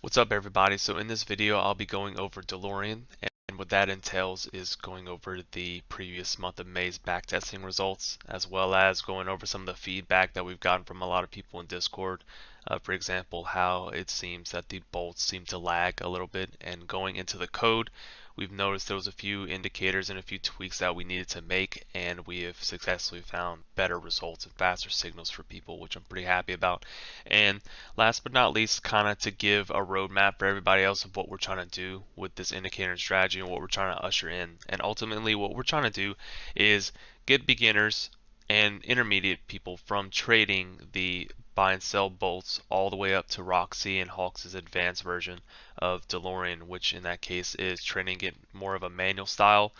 What's up everybody? So in this video I'll be going over DeLorean, and what that entails is going over the previous month of May's backtesting results, as well as going over some of the feedback that we've gotten from a lot of people in Discord. For example, how it seems that the bolts seem to lag a little bit, and going into the code, we've noticed there was a few indicators and a few tweaks that we needed to make, and we have successfully found better results and faster signals for people, which I'm pretty happy about. And last but not least, kind of to give a roadmap for everybody else of what we're trying to do with this indicator and strategy and what we're trying to usher in. And ultimately, what we're trying to do is get beginners and intermediate people from trading the buy and sell bolts all the way up to Roxy and Hawks' advanced version of DeLorean, which in that case is trading it more of a manual style,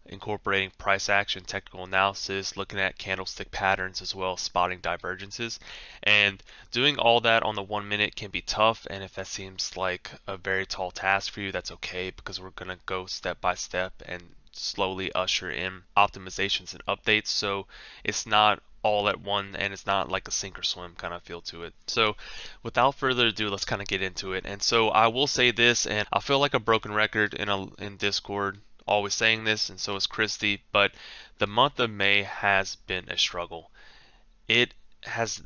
incorporating price action, technical analysis, looking at candlestick patterns, as well as spotting divergences. And doing all that on the 1 minute can be tough, and if that seems like a very tall task for you, that's okay, because we're going to go step by step and slowly usher in optimizations and updates. So it's not all at one, and it's not like a sink or swim kind of feel to it. So without further ado, let's kind of get into it. And so I will say this, and I feel like a broken record in Discord always saying this, and so is Christy, but the month of May has been a struggle. It has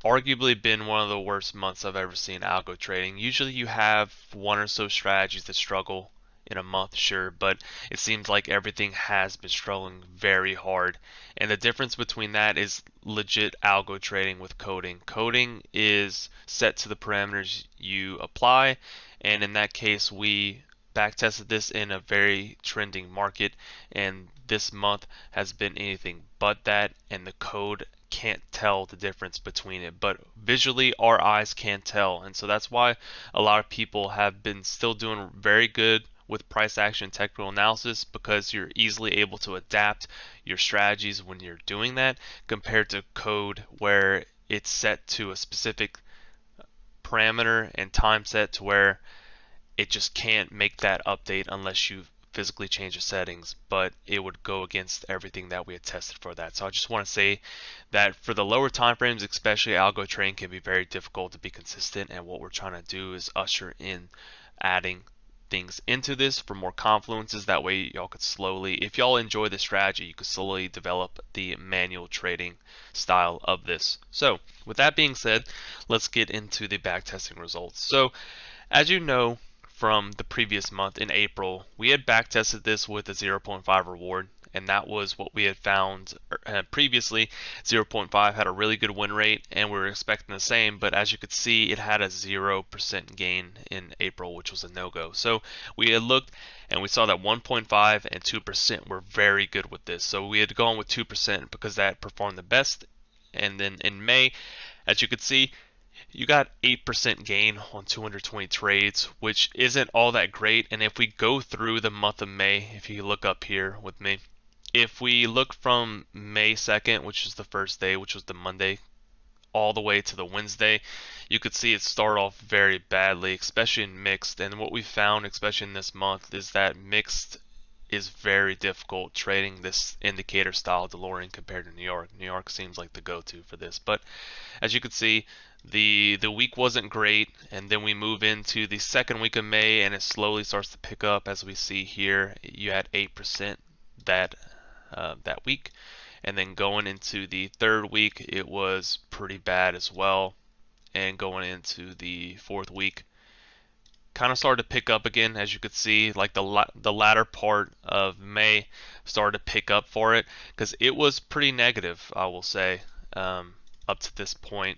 arguably been one of the worst months I've ever seen algo trading. Usually you have one or so strategies that struggle in a month, sure, but it seems like everything has been struggling very hard. And the difference between that is legit algo trading with coding. Coding is set to the parameters you apply, and in that case, we backtested this in a very trending market, and this month has been anything but that, and the code can't tell the difference between it, but visually our eyes can tell. And so that's why a lot of people have been still doing very good with price action technical analysis, because you're easily able to adapt your strategies when you're doing that, compared to code where it's set to a specific parameter and time set to where it just can't make that update unless you physically change the settings, but it would go against everything that we had tested for that. So I just want to say that for the lower time frames, especially, algo trading can be very difficult to be consistent, and what we're trying to do is usher in adding things into this for more confluences. That way y'all could slowly, if y'all enjoy the strategy, you could slowly develop the manual trading style of this. So with that being said, let's get into the backtesting results. So as you know, from the previous month in April, we had backtested this with a 0.5 reward, and that was what we had found previously. 0.5 had a really good win rate, and we were expecting the same, but as you could see, it had a 0% gain in April, which was a no-go. So we had looked, and we saw that 1.5 and 2% were very good with this. So we had gone with 2% because that performed the best. And then in May, as you could see, you got 8% gain on 220 trades, which isn't all that great. And if we go through the month of May, if you look up here with me, if we look from May 2nd, which is the first day, which was the Monday, all the way to the Wednesday, you could see it start off very badly, especially in mixed. And what we found, especially in this month, is that mixed is very difficult trading this indicator style DeLorean compared to New York. New York seems like the go-to for this, but as you can see, the week wasn't great, and then we move into the second week of May, and it slowly starts to pick up. As we see here, you had 8% that that week, and then going into the third week, it was pretty bad as well, and going into the fourth week, kind of started to pick up again. As you could see, like the latter part of May started to pick up for it, because it was pretty negative, I will say, up to this point.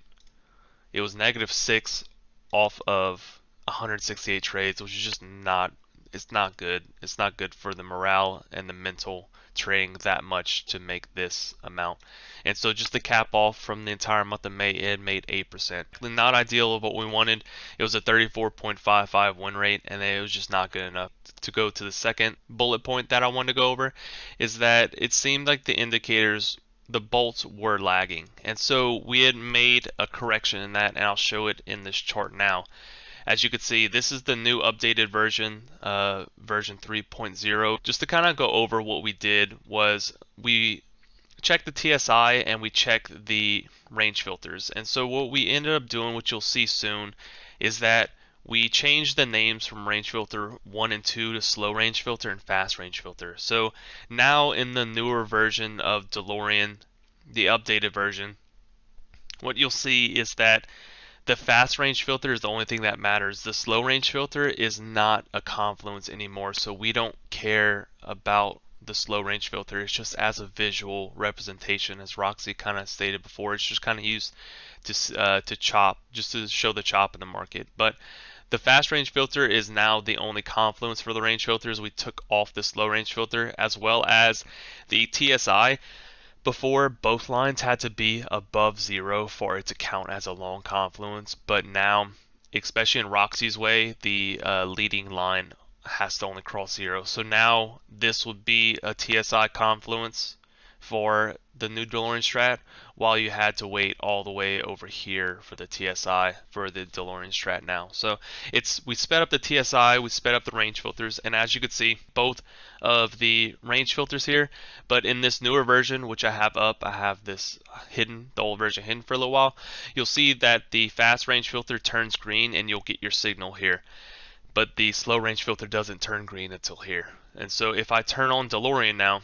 It was -6 off of 168 trades, which is just not, it's not good. It's not good for the morale and the mental trading that much to make this amount. And so just to cap off from the entire month of May, it made 8%. Not ideal of what we wanted. It was a 34.55 win rate, and it was just not good enough. To go to the second bullet point that I wanted to go over, is that it seemed like the indicators, the bolts were lagging, and so we had made a correction in that, and I'll show it in this chart now. As you can see, this is the new updated version, version 3.0. Just to kind of go over what we did was we checked the TSI and we checked the range filters. And so what we ended up doing, which you'll see soon, is that we changed the names from range filter 1 and 2 to slow range filter and fast range filter. So now in the newer version of DeLorean, the updated version, what you'll see is that the fast range filter is the only thing that matters. The slow range filter is not a confluence anymore, so we don't care about the slow range filter. It's just as a visual representation, as Roxy kind of stated before. It's just kind of used to chop, just to show the chop in the market. But the fast range filter is now the only confluence for the range filters. We took off the slow range filter, as well as the TSI. Before, both lines had to be above 0 for it to count as a long confluence, but now, especially in Roxy's way, the leading line has to only cross 0. So now this would be a TSI confluence for the new DeLorean Strat, while you had to wait all the way over here for the TSI for the DeLorean Strat now. So we sped up the TSI, we sped up the range filters, and as you can see, both of the range filters here, but in this newer version, which I have up, I have this hidden, the old version hidden for a little while, you'll see that the fast range filter turns green and you'll get your signal here. But the slow range filter doesn't turn green until here. And so if I turn on DeLorean now,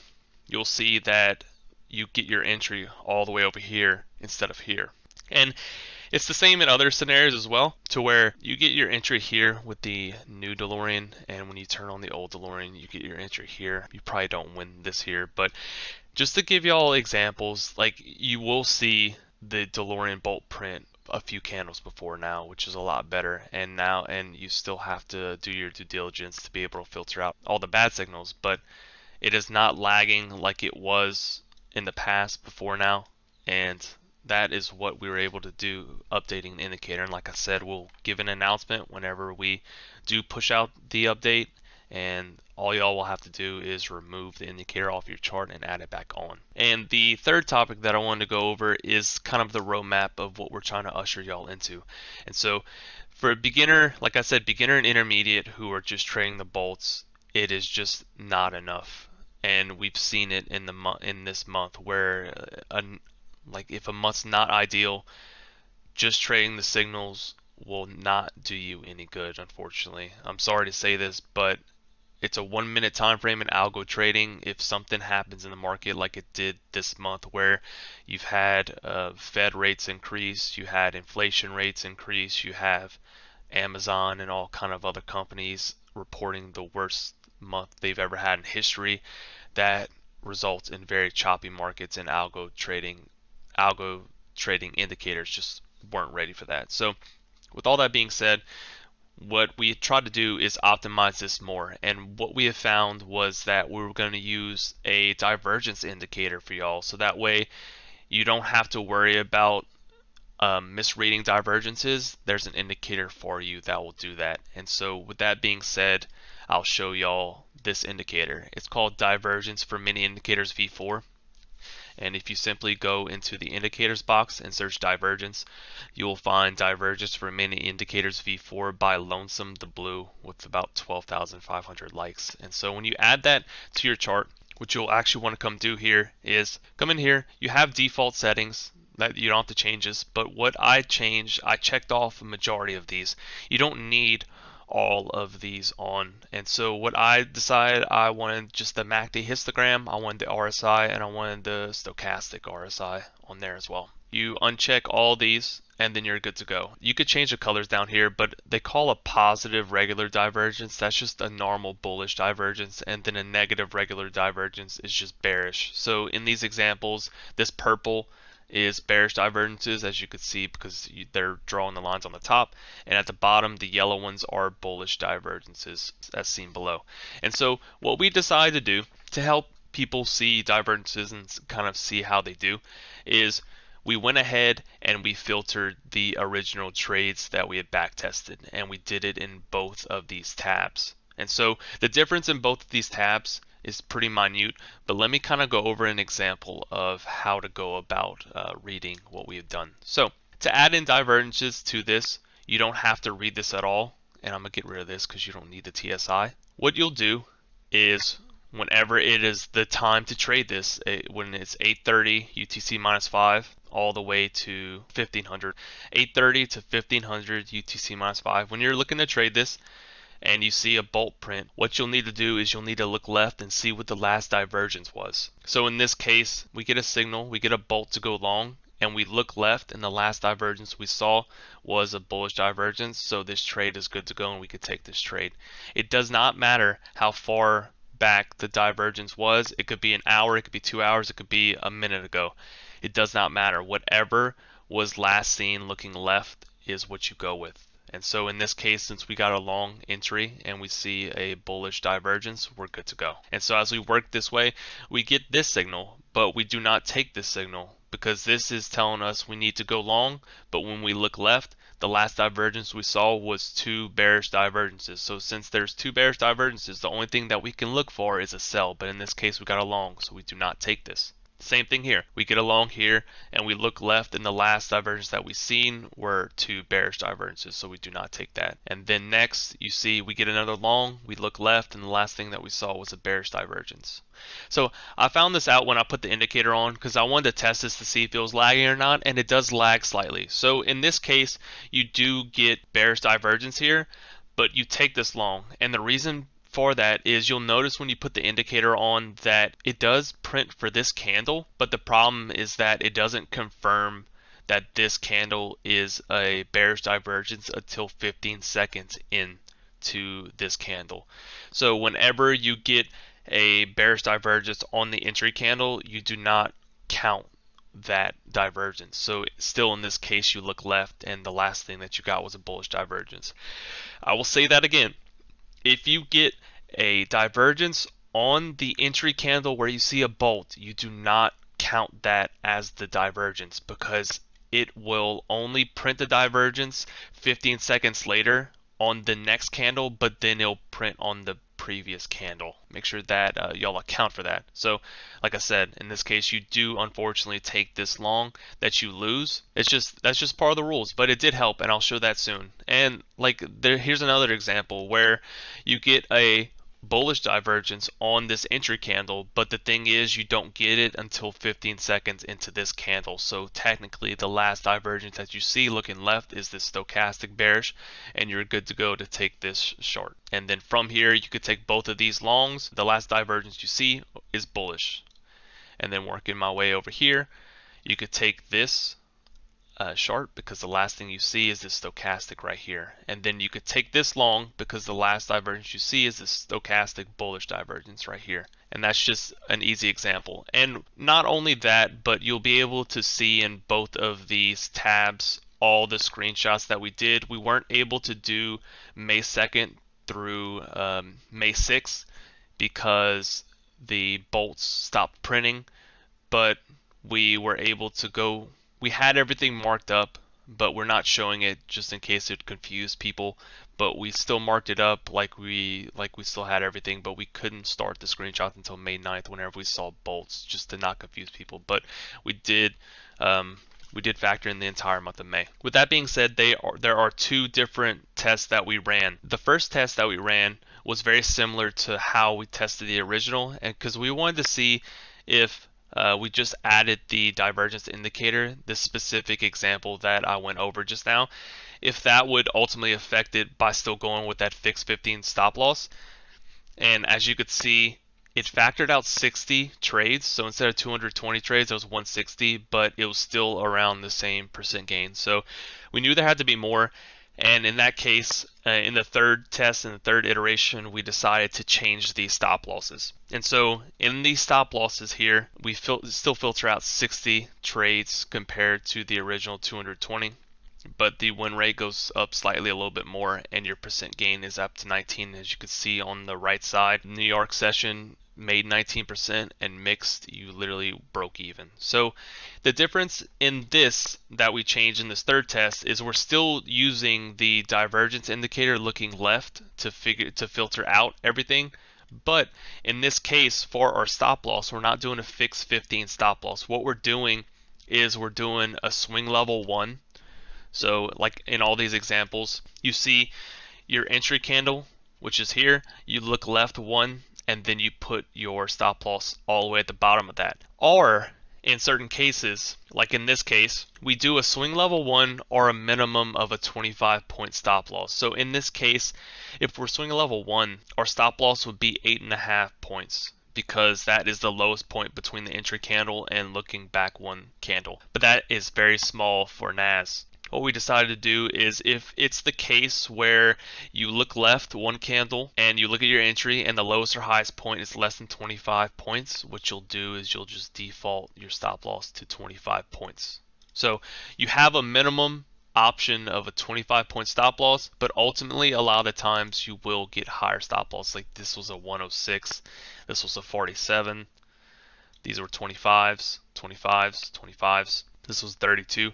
you'll see that you get your entry all the way over here instead of here. And it's the same in other scenarios as well, to where you get your entry here with the new DeLorean, and when you turn on the old DeLorean, you get your entry here. You probably don't win this here, but just to give y'all examples, like you will see the DeLorean bolt print a few candles before now, which is a lot better, and you still have to do your due diligence to be able to filter out all the bad signals, but it is not lagging like it was in the past before now, and that is what we were able to do updating the indicator. And like I said, we'll give an announcement whenever we do push out the update, and all y'all will have to do is remove the indicator off your chart and add it back on. And the third topic that I wanted to go over is kind of the roadmap of what we're trying to usher y'all into. And so for a beginner, like I said, beginner and intermediate who are just trading the bolts, it is just not enough. And we've seen it in this month where like if a month's not ideal, just trading the signals will not do you any good, unfortunately. I'm sorry to say this, but it's a 1 minute time frame in algo trading. If something happens in the market like it did this month, where you've had Fed rates increase, you had inflation rates increase, you have Amazon and all kind of other companies reporting the worst month they've ever had in history, that results in very choppy markets, and algo trading indicators just weren't ready for that. So with all that being said, what we tried to do is optimize this more, and what we have found was that we were going to use a divergence indicator for y'all, so that way you don't have to worry about misreading divergences. There's an indicator for you that will do that. And so with that being said, I'll show y'all this indicator. It's called Divergence for Mini Indicators V4. And if you simply go into the indicators box and search divergence, you will find Divergence for Mini Indicators V4 by Lonesome the Blue with about 12,500 likes. And so when you add that to your chart, what you'll actually want to come do here is come in here. You have default settings that you don't have to change this, but what I changed, I checked off a majority of these. You don't need all of these on, and so what I decided, I wanted just the MACD histogram, I wanted the RSI, and I wanted the stochastic RSI on there as well. You uncheck all these and then you're good to go. You could change the colors down here, but they call a positive regular divergence, that's just a normal bullish divergence, and then a negative regular divergence is just bearish. So in these examples, this purple is bearish divergences, as you could see, because they're drawing the lines on the top, and at the bottom the yellow ones are bullish divergences as seen below. And so what we decided to do to help people see divergences and kind of see how they do is we went ahead and we filtered the original trades that we had back tested, and we did it in both of these tabs. And so the difference in both of these tabs is pretty minute, but let me kind of go over an example of how to go about reading what we have done. So to add in divergences to this, you don't have to read this at all, and I'm gonna get rid of this because you don't need the TSI. What you'll do is whenever it is the time to trade this, when it's 8:30 UTC -5, all the way to 1500, 830 to 1500 UTC minus 5. When you're looking to trade this and you see a bolt print, what you'll need to do is you'll need to look left and see what the last divergence was. So in this case, we get a signal, we get a bolt to go long, and we look left, and the last divergence we saw was a bullish divergence, so this trade is good to go and we could take this trade. It does not matter how far back the divergence was. It could be an hour, it could be 2 hours, it could be a minute ago. It does not matter. Whatever was last seen looking left is what you go with. And so in this case, since we got a long entry and we see a bullish divergence, we're good to go. And so as we work this way, we get this signal, but we do not take this signal because this is telling us we need to go long. But when we look left, the last divergence we saw was 2 bearish divergences. So since there's 2 bearish divergences, the only thing that we can look for is a sell. But in this case, we got a long, so we do not take this. Same thing here. We get a long here and we look left, and the last divergence that we seen were 2 bearish divergences, so we do not take that. And then next you see we get another long, we look left, and the last thing that we saw was a bearish divergence. So I found this out when I put the indicator on because I wanted to test this to see if it was lagging or not, and it does lag slightly. So in this case you do get bearish divergence here, but you take this long, and the reason for that is you'll notice when you put the indicator on that it does print for this candle, but the problem is that it doesn't confirm that this candle is a bearish divergence until 15 seconds into this candle. So whenever you get a bearish divergence on the entry candle, you do not count that divergence. So still in this case you look left, and the last thing that you got was a bullish divergence. I will say that again. If you get a divergence on the entry candle where you see a bolt, you do not count that as the divergence because it will only print the divergence 15 seconds later on the next candle, but then it'll print on the previous candle. Make sure that y'all account for that. So like I said, in this case you do unfortunately take this long that you lose. That's just part of the rules, but it did help, and I'll show that soon. And like here's another example where you get a bullish divergence on this entry candle, but the thing is you don't get it until 15 seconds into this candle. So technically the last divergence that you see looking left is this stochastic bearish, and you're good to go to take this short. And then from here you could take both of these longs. The last divergence you see is bullish. And then working my way over here, you could take this short because the last thing you see is this stochastic right here. And then you could take this long because the last divergence you see is this stochastic bullish divergence right here. And that's just an easy example. And not only that, but you'll be able to see in both of these tabs all the screenshots that we did. We weren't able to do May 2nd through May 6th because the bolts stopped printing, but we were able to go. We had everything marked up, but we're not showing it just in case it confused people. But we still marked it up like we still had everything, but we couldn't start the screenshot until May 9th whenever we saw bolts, just to not confuse people. But we did factor in the entire month of May. With that being said, there are 2 different tests that we ran. The first test that we ran was very similar to how we tested the original, and because we wanted to see if we just added the divergence indicator, this specific example that I went over just now, if that would ultimately affect it by still going with that fixed 15 stop loss. And as you could see, it factored out 60 trades, so instead of 220 trades, it was 160, but it was still around the same percent gain. So we knew there had to be more. And in that case, in the third test, in the third iteration, we decided to change the stop losses. And so in these stop losses here, we still filter out 60 trades compared to the original 220. But the win rate goes up slightly a little bit more, and your percent gain is up to 19, as you can see on the right side. New York session made 19%, and mixed you literally broke even. So the difference in this that we changed in this third test is we're still using the divergence indicator looking left to filter out everything. But in this case, for our stop loss, we're not doing a fixed 15 stop loss. What we're doing is we're doing a swing level 1. So like in all these examples, you see your entry candle, which is here, you look left 1, and then you put your stop loss all the way at the bottom of that. Or in certain cases, like in this case, we do a swing level 1 or a minimum of a 25-point stop loss. So in this case, if we're swing level 1, our stop loss would be 8.5 points, because that is the lowest point between the entry candle and looking back one candle. But that is very small for NAS. What we decided to do is, if it's the case where you look left one candle and you look at your entry and the lowest or highest point is less than 25 points, what you'll do is you'll just default your stop loss to 25 points. So you have a minimum option of a 25-point stop loss, but ultimately a lot of the times you will get higher stop loss. Like this was a 106, this was a 47, these were 25s, 25s, 25s, this was 32.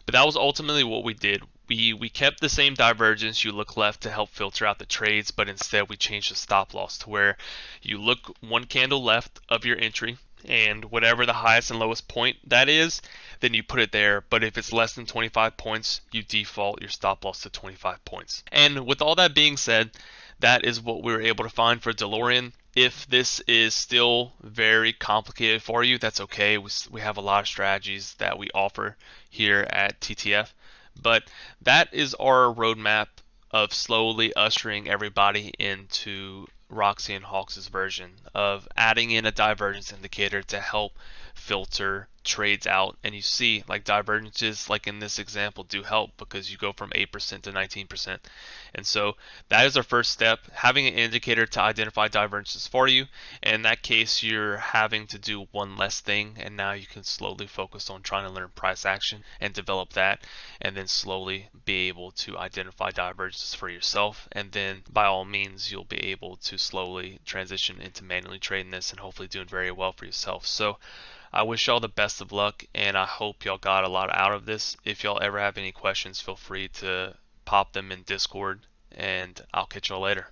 But that was ultimately what we did. We kept the same divergence, you look left, to help filter out the trades, but instead we changed the stop loss to where you look one candle left of your entry, and whatever the highest and lowest point that is, then you put it there. But if it's less than 25 points, you default your stop loss to 25 points. And with all that being said, that is what we were able to find for DeLorean. If this is still very complicated for you, that's okay. We have a lot of strategies that we offer here at TTF. But that is our roadmap of slowly ushering everybody into Roxy and Hawks' version of adding in a divergence indicator to help filter trades out. And you see, like, divergences, like in this example, do help because you go from 8% to 19%. And so that is our first step, having an indicator to identify divergences for you. In that case, you're having to do one less thing, and now you can slowly focus on trying to learn price action and develop that, and then slowly be able to identify divergences for yourself. And then by all means, you'll be able to slowly transition into manually trading this and hopefully doing very well for yourself. So I wish y'all the best of luck, and I hope y'all got a lot out of this. If y'all ever have any questions, feel free to pop them in Discord, and I'll catch y'all later.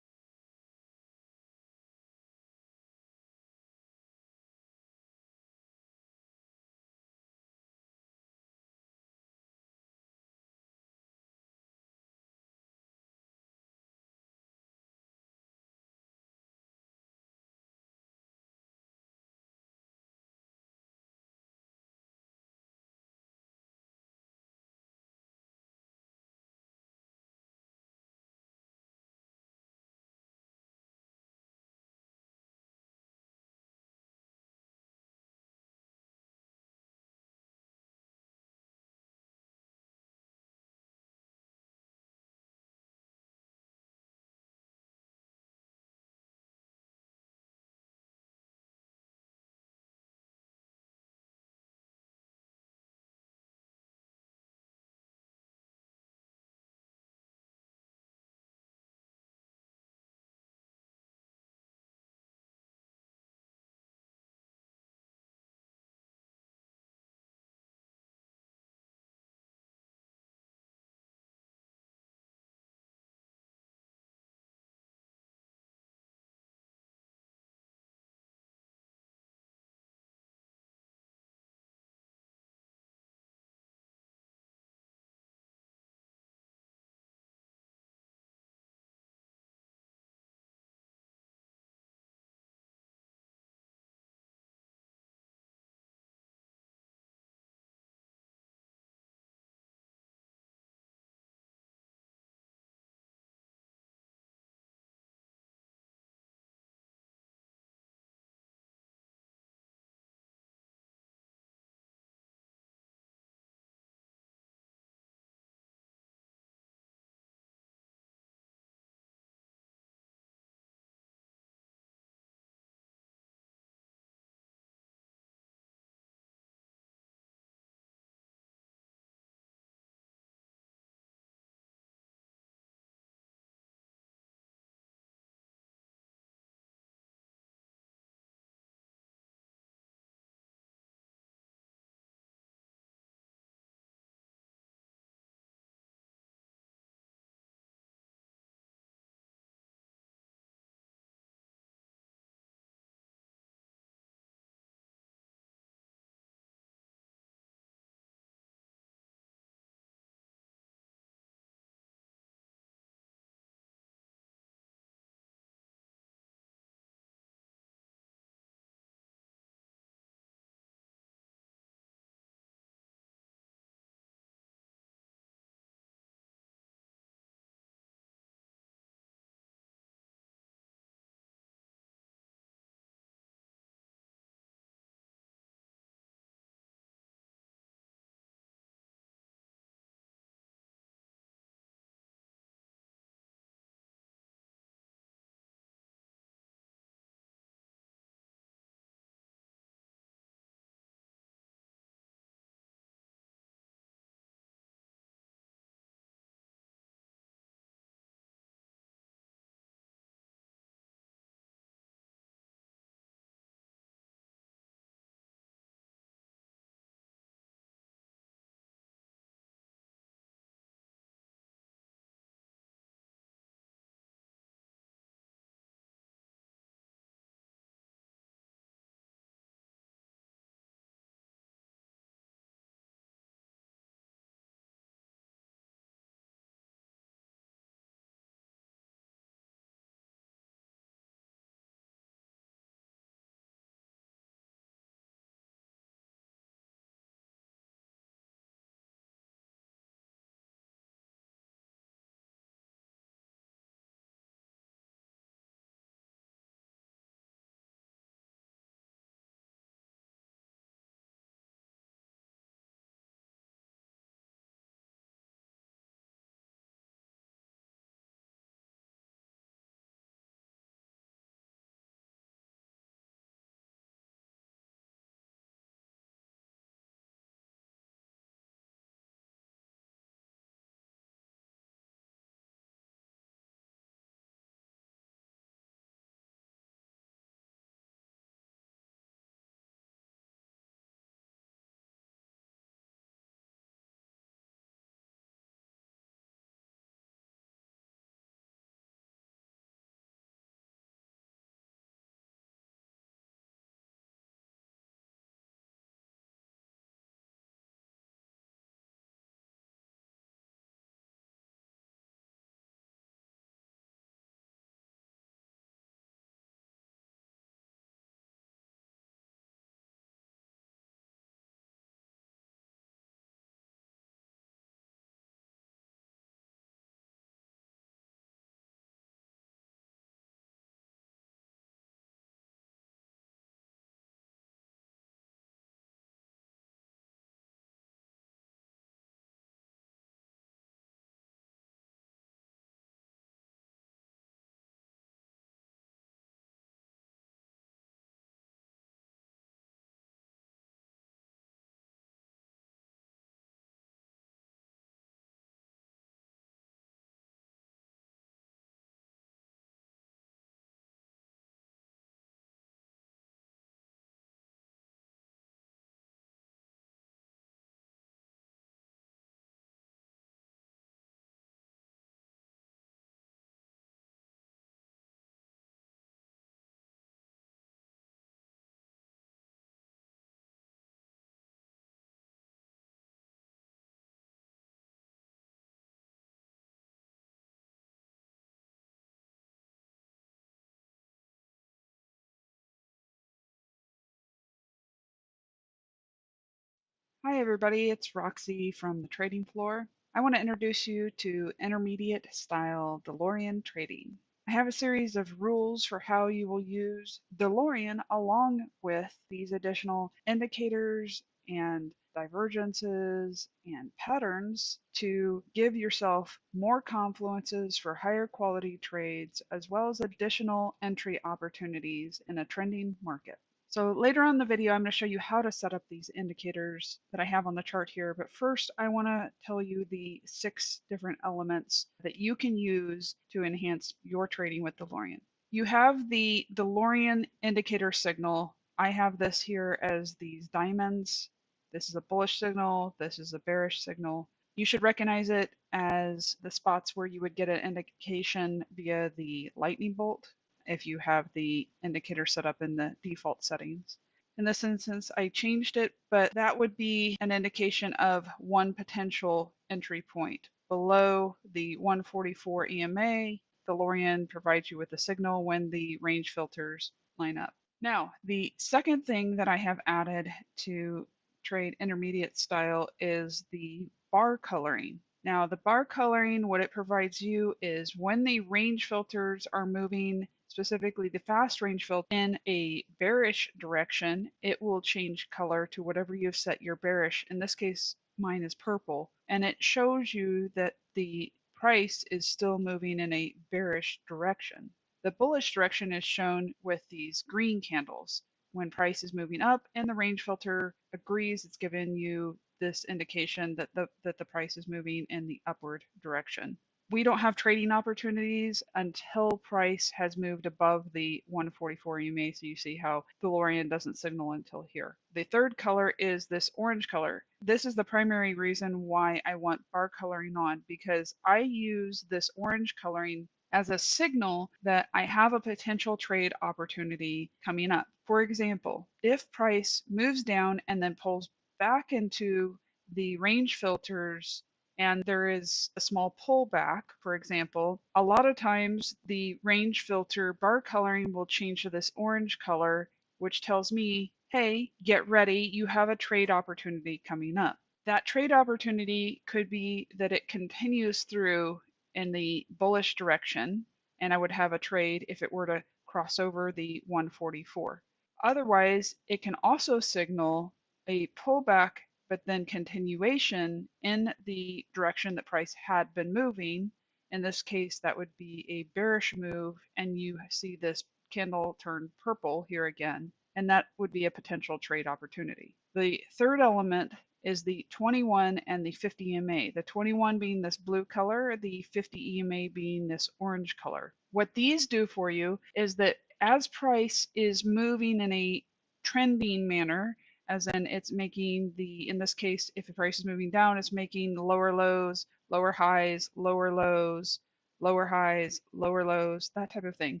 Hi everybody, it's Roxy from the trading floor. I want to introduce you to intermediate style DeLorean trading. I have a series of rules for how you will use DeLorean along with these additional indicators and divergences and patterns to give yourself more confluences for higher quality trades as well as additional entry opportunities in a trending market. So later on in the video, I'm going to show you how to set up these indicators that I have on the chart here. But first, I want to tell you the 6 different elements that you can use to enhance your trading with DeLorean. You have the DeLorean indicator signal. I have this here as these diamonds. This is a bullish signal. This is a bearish signal. You should recognize it as the spots where you would get an indication via the lightning bolt if you have the indicator set up in the default settings. In this instance, I changed it, but that would be an indication of one potential entry point. Below the 144 EMA, DeLorean provides you with a signal when the range filters line up. Now, the second thing that I have added to trade intermediate style is the bar coloring. Now, the bar coloring, what it provides you is when the range filters are moving, specifically the fast range filter, in a bearish direction, it will change color to whatever you've set your bearish. In this case, mine is purple, and it shows you that the price is still moving in a bearish direction. The bullish direction is shown with these green candles. When price is moving up and the range filter agrees, it's given you this indication that the price is moving in the upward direction. We don't have trading opportunities until price has moved above the 144 EMA, so you see how DeLorean doesn't signal until here. The third color is this orange color. This is the primary reason why I want bar coloring on, because I use this orange coloring as a signal that I have a potential trade opportunity coming up. For example, if price moves down and then pulls back into the range filters and there is a small pullback, for example, a lot of times the range filter bar coloring will change to this orange color, which tells me, hey, get ready, you have a trade opportunity coming up. That trade opportunity could be that it continues through in the bullish direction, and I would have a trade if it were to cross over the 144. Otherwise, it can also signal a pullback, but then continuation in the direction that price had been moving. In this case, that would be a bearish move, and you see this candle turn purple here again, and that would be a potential trade opportunity. The third element is the 21 and the 50 EMA. The 21 being this blue color, the 50 EMA being this orange color. What these do for you is that as price is moving in a trending manner, as in it's making the, in this case, if the price is moving down, it's making lower lows, lower highs, lower lows, lower highs, lower lows, that type of thing.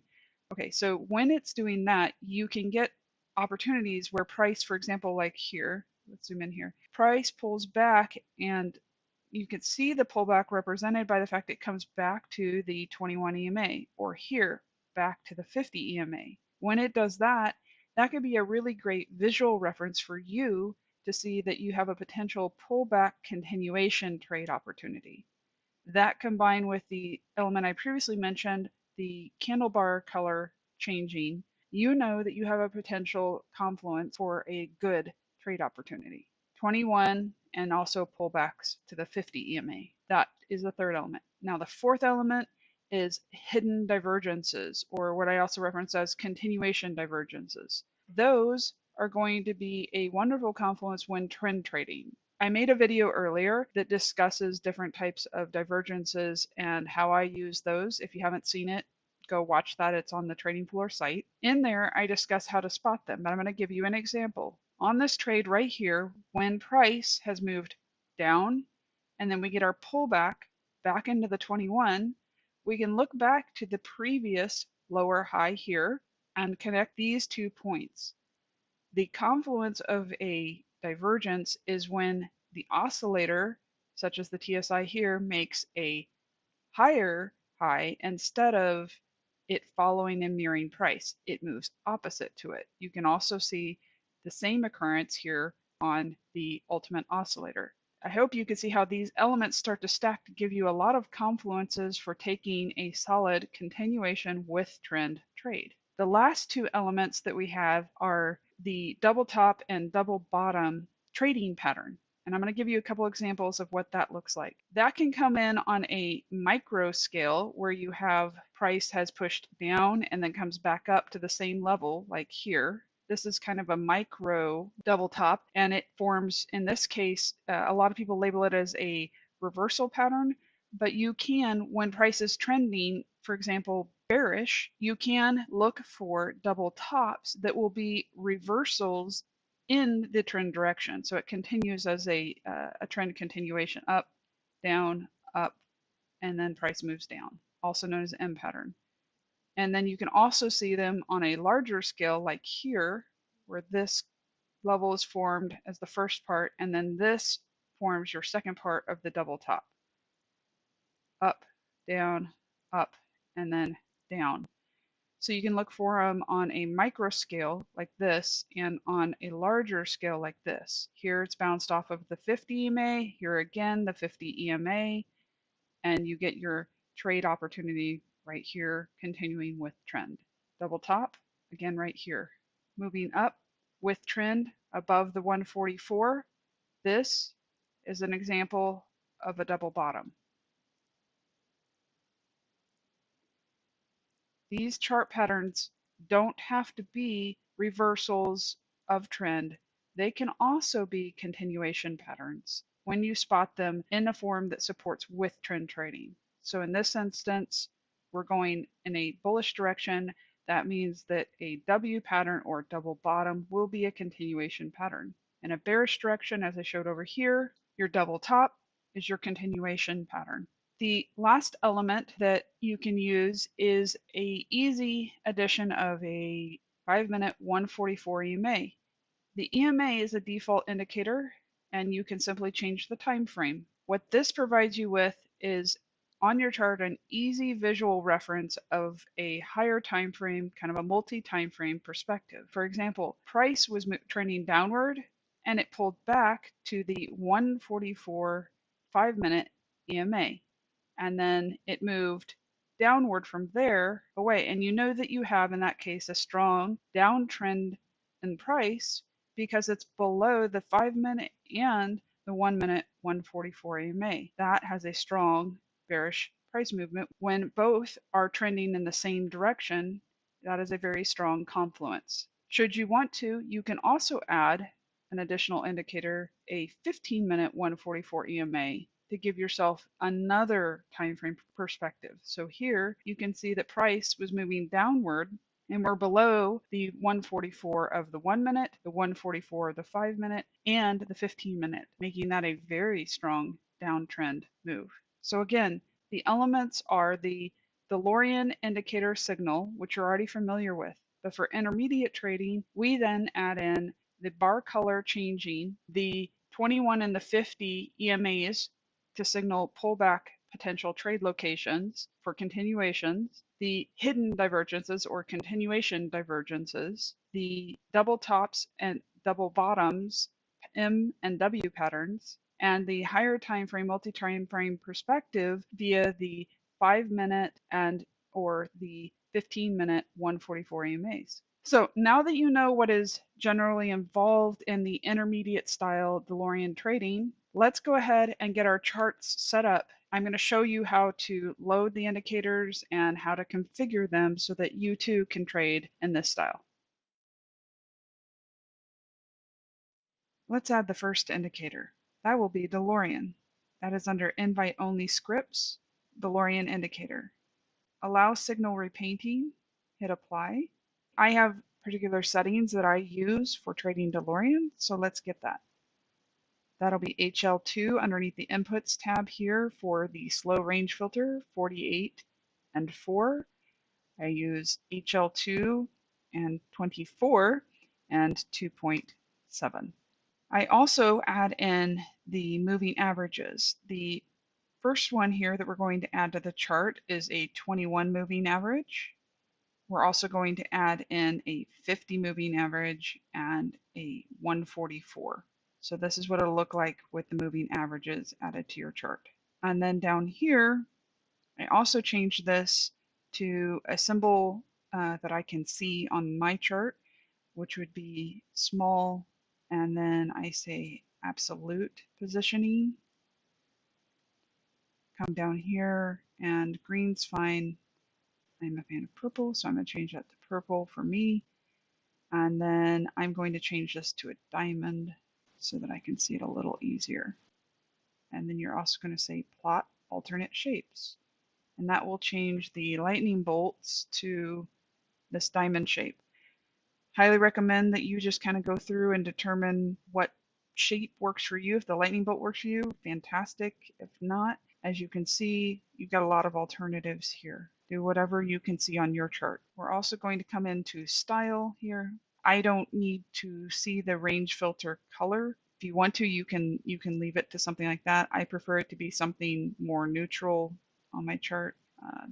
Okay, so when it's doing that, you can get opportunities where price, for example, like here, let's zoom in here, price pulls back and you can see the pullback represented by the fact it comes back to the 21 EMA, or here, back to the 50 EMA. When it does that, that could be a really great visual reference for you to see that you have a potential pullback continuation trade opportunity. That combined with the element I previously mentioned, the candle bar color changing, you know that you have a potential confluence for a good trade opportunity. 21 and also pullbacks to the 50 EMA. That is the third element. Now the fourth element is hidden divergences, or what I also reference as continuation divergences. Those are going to be a wonderful confluence when trend trading. I made a video earlier that discusses different types of divergences and how I use those. If you haven't seen it, go watch that. It's on the Trading Floor site. In there, I discuss how to spot them, but I'm going to give you an example. On this trade right here, when price has moved down and then we get our pullback back into the 21, we can look back to the previous lower high here and connect these 2 points. The confluence of a divergence is when the oscillator, such as the TSI here, makes a higher high instead of it following and mirroring price. It moves opposite to it. You can also see the same occurrence here on the Ultimate Oscillator. I hope you can see how these elements start to stack to give you a lot of confluences for taking a solid continuation with trend trade. The last two elements that we have are the double top and double bottom trading pattern. And I'm going to give you a couple examples of what that looks like. That can come in on a micro scale where you have price has pushed down and then comes back up to the same level, like here. This is kind of a micro double top, and it forms, in this case, a lot of people label it as a reversal pattern, but you can, when price is trending, for example, bearish, you can look for double tops that will be reversals in the trend direction. So it continues as a trend continuation, up, down, up, and then price moves down, also known as M pattern. And then you can also see them on a larger scale, like here, where this level is formed as the first part, and then this forms your second part of the double top. Up, and then down. So you can look for them on a micro scale like this and on a larger scale like this. Here it's bounced off of the 50 EMA, here again the 50 EMA, and you get your trade opportunity right here continuing with trend. Double top, again right here. Moving up with trend above the 144. This is an example of a double bottom. These chart patterns don't have to be reversals of trend. They can also be continuation patterns when you spot them in a form that supports with trend trading. So in this instance, we're going in a bullish direction. That means that a W pattern or double bottom will be a continuation pattern. In a bearish direction, as I showed over here, your double top is your continuation pattern. The last element that you can use is a easy addition of a 5-minute 144 EMA. The EMA is a default indicator, and you can simply change the time frame. What this provides you with is on your chart an easy visual reference of a higher time frame, kind of a multi-time frame perspective. For example, price was trending downward and it pulled back to the 144 5-minute EMA, and then it moved downward from there away. And you know that you have, in that case, a strong downtrend in price because it's below the 5-minute and the 1-minute 144 EMA. That has a strong bearish price movement. When both are trending in the same direction, that is a very strong confluence. Should you want to, you can also add an additional indicator, a 15-minute 144 EMA, to give yourself another time frame perspective. So here you can see that price was moving downward and we're below the 144 of the 1-minute, the 144 of the 5-minute, and the 15-minute, making that a very strong downtrend move. So again, the elements are the DeLorean indicator signal, which you're already familiar with. But for intermediate trading, we then add in the bar color changing, the 21 and the 50 EMAs to signal pullback potential trade locations for continuations, the hidden divergences or continuation divergences, the double tops and double bottoms, M and W patterns, and the higher time frame, multi-time frame perspective via the 5-minute and or the 15-minute 144 EMAs. So now that you know what is generally involved in the intermediate style DeLorean trading, let's go ahead and get our charts set up. I'm going to show you how to load the indicators and how to configure them so that you too can trade in this style. Let's add the first indicator. That will be DeLorean. That is under invite only scripts, DeLorean indicator. Allow signal repainting, hit apply. I have particular settings that I use for trading DeLorean, so let's get that. That'll be HL2 underneath the inputs tab here for the slow range filter, 48 and 4. I use HL2 and 24 and 2.7. I also add in the moving averages. The first one here that we're going to add to the chart is a 21 moving average. We're also going to add in a 50 moving average and a 144. So this is what it'll look like with the moving averages added to your chart. And then down here, I also changed this to a symbol that I can see on my chart, which would be small, and then I say absolute positioning. Come down here, and green's fine. I'm a fan of purple, so I'm going to change that to purple for me. And then I'm going to change this to a diamond so that I can see it a little easier. And then you're also going to say plot alternate shapes. And that will change the lightning bolts to this diamond shape. Highly recommend that you just kind of go through and determine what shape works for you. If the lightning bolt works for you, fantastic. If not, as you can see, you've got a lot of alternatives here. Do whatever you can see on your chart. We're also going to come into style here. I don't need to see the range filter color. If you want to, you can leave it to something like that. I prefer it to be something more neutral on my chart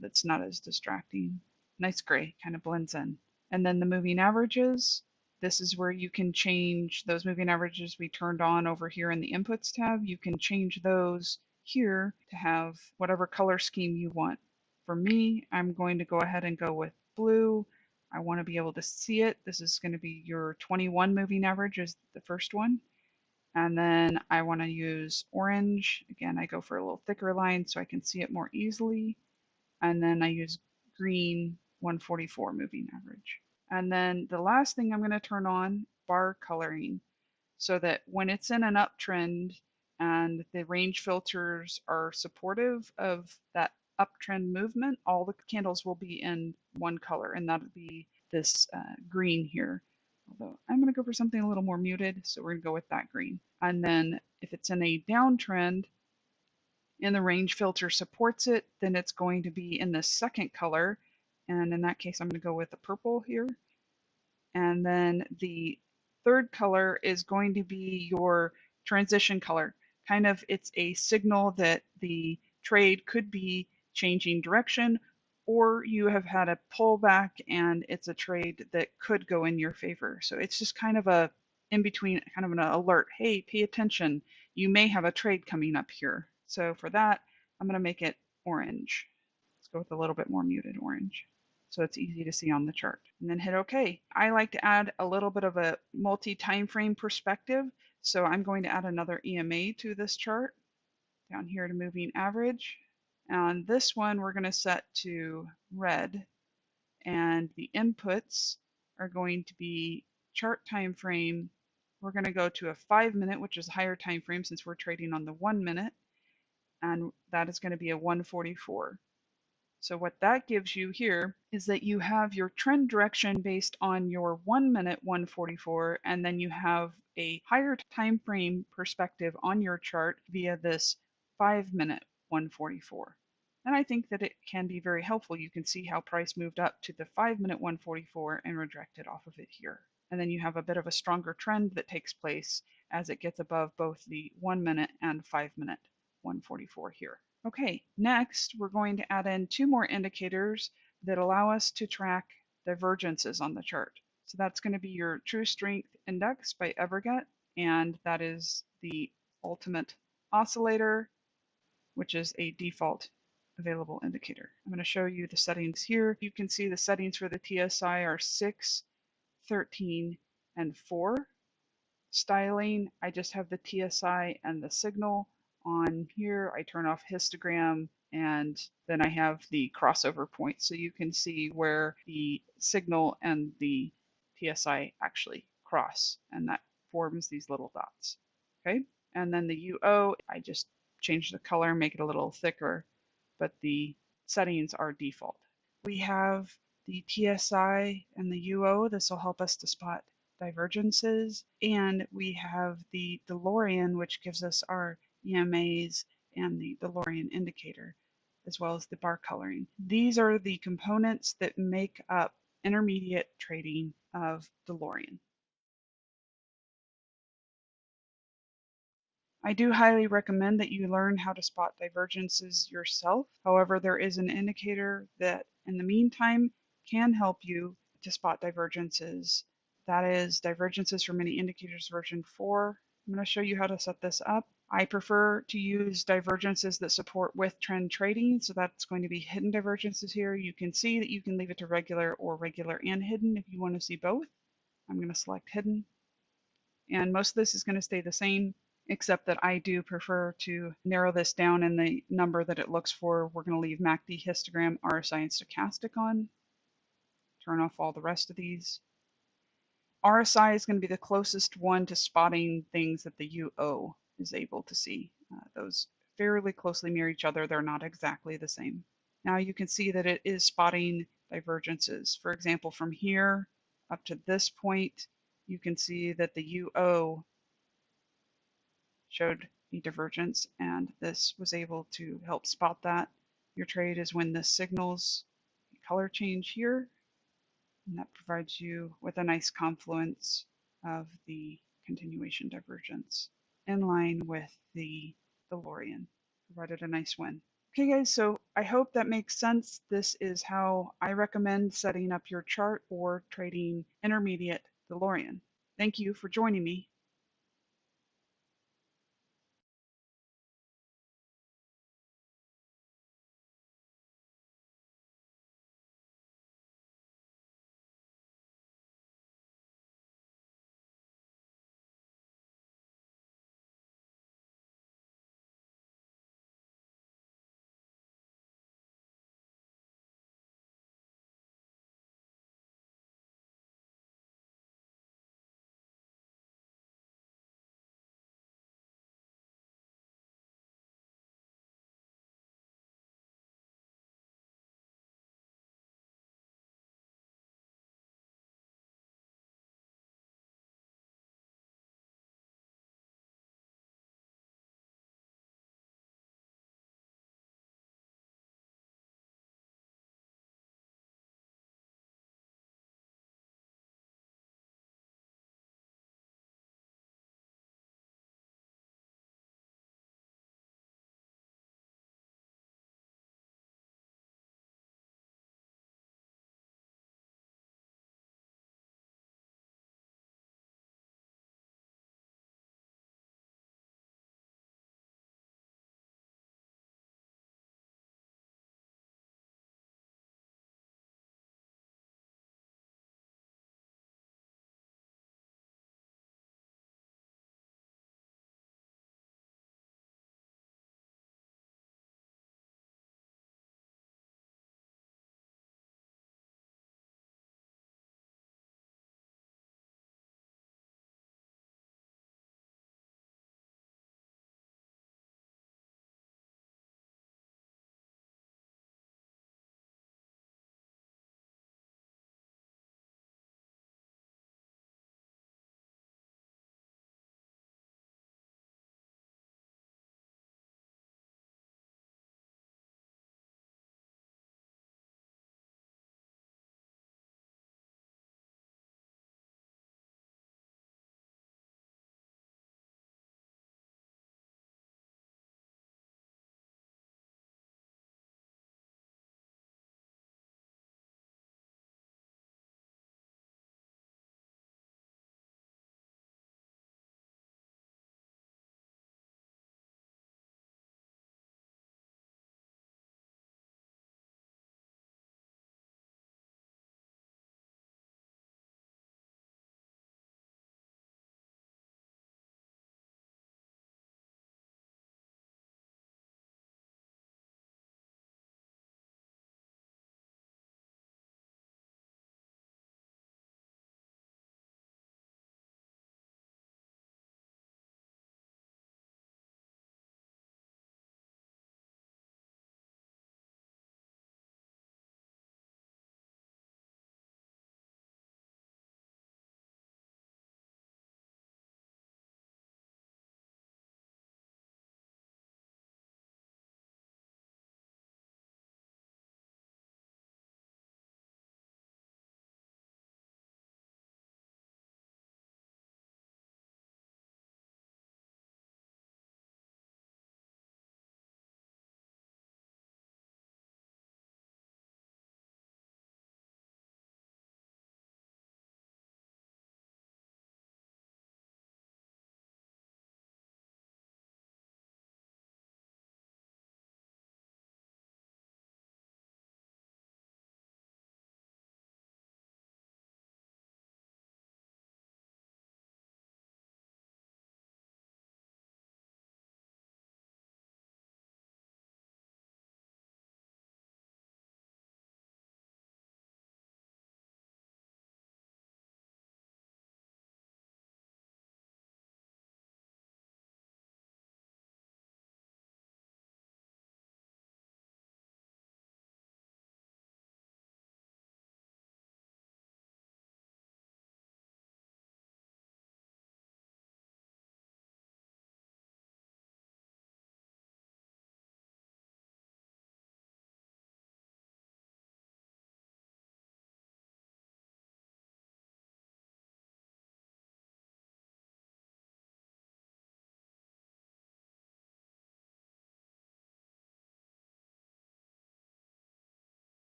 that's not as distracting. Nice gray, kind of blends in. And then the moving averages, this is where you can change those moving averages we turned on over here in the inputs tab. You can change those here to have whatever color scheme you want. For me, I'm going to go ahead and go with blue. I want to be able to see it. This is going to be your 21 moving average is the first one. And then I want to use orange. Again, I go for a little thicker line so I can see it more easily. And then I use green 144 moving average. And then the last thing I'm going to turn on, bar coloring, so that when it's in an uptrend and the range filters are supportive of that uptrend movement, all the candles will be in one color, and that would be this green here. Although I'm going to go for something a little more muted, so we're going to go with that green. And then if it's in a downtrend, and the range filter supports it, then it's going to be in the second color. And in that case, I'm going to go with the purple here. And then the third color is going to be your transition color. Kind of, it's a signal that the trade could be changing direction, or you have had a pullback and it's a trade that could go in your favor. So it's just kind of a in between, kind of an alert. Hey, pay attention. You may have a trade coming up here. So for that, I'm going to make it orange. Let's go with a little bit more muted orange so it's easy to see on the chart. And then hit OK. I like to add a little bit of a multi-time frame perspective, so I'm going to add another EMA to this chart. Down here to moving average. And this one we're going to set to red, and the inputs are going to be chart time frame. We're going to go to a 5-minute, which is a higher time frame since we're trading on the 1 minute, and that is going to be a 144. So what that gives you here is that you have your trend direction based on your 1 minute 144, and then you have a higher time frame perspective on your chart via this 5-minute 144. And I think that it can be very helpful. You can see how price moved up to the 5-minute 144 and rejected off of it here. And then you have a bit of a stronger trend that takes place as it gets above both the 1 minute and 5-minute 144 here. Okay, next we're going to add in 2 more indicators that allow us to track divergences on the chart. So that's going to be your True Strength Index by Everget, and that is the ultimate oscillator, which is a default available indicator. I'm going to show you the settings here. You can see the settings for the TSI are 6, 13, and 4. Styling, I just have the TSI and the signal on here. I turn off histogram, and then I have the crossover point, so you can see where the signal and the TSI actually cross, and that forms these little dots. Okay, and then the UO, I just change the color, make it a little thicker, but the settings are default. We have the TSI and the UO. This will help us to spot divergences, and we have the DeLorean, which gives us our EMAs and the DeLorean indicator, as well as the bar coloring. These are the components that make up intermediate trading of DeLorean. I do highly recommend that you learn how to spot divergences yourself. However, there is an indicator that in the meantime can help you to spot divergences. That is Divergences for Many Indicators version 4. I'm going to show you how to set this up. I prefer to use divergences that support with trend trading, so that's going to be hidden divergences here. You can see that you can leave it to regular or regular and hidden if you want to see both. I'm going to select hidden, and most of this is going to stay the same, except that I do prefer to narrow this down in the number that it looks for. We're going to leave MACD, histogram, RSI, and stochastic on. Turn off all the rest of these. RSI is going to be the closest one to spotting things that the UO is able to see. Those fairly closely mirror each other. They're not exactly the same. Now you can see that it is spotting divergences. For example, from here up to this point, you can see that the UO showed a divergence, and this was able to help spot that. Your trade is when this signals a color change here, and that provides you with a nice confluence of the continuation divergence in line with the DeLorean. Provided a nice win. Okay guys, so I hope that makes sense. This is how I recommend setting up your chart or trading intermediate DeLorean. Thank you for joining me.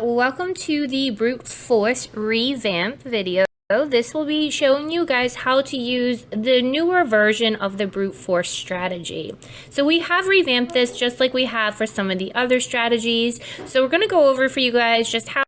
welcome to the brute force revamp video. This will be showing you guys how to use the newer version of the brute force strategy. So we have revamped this just like we have for some of the other strategies. So we're going to go over for you guys just how.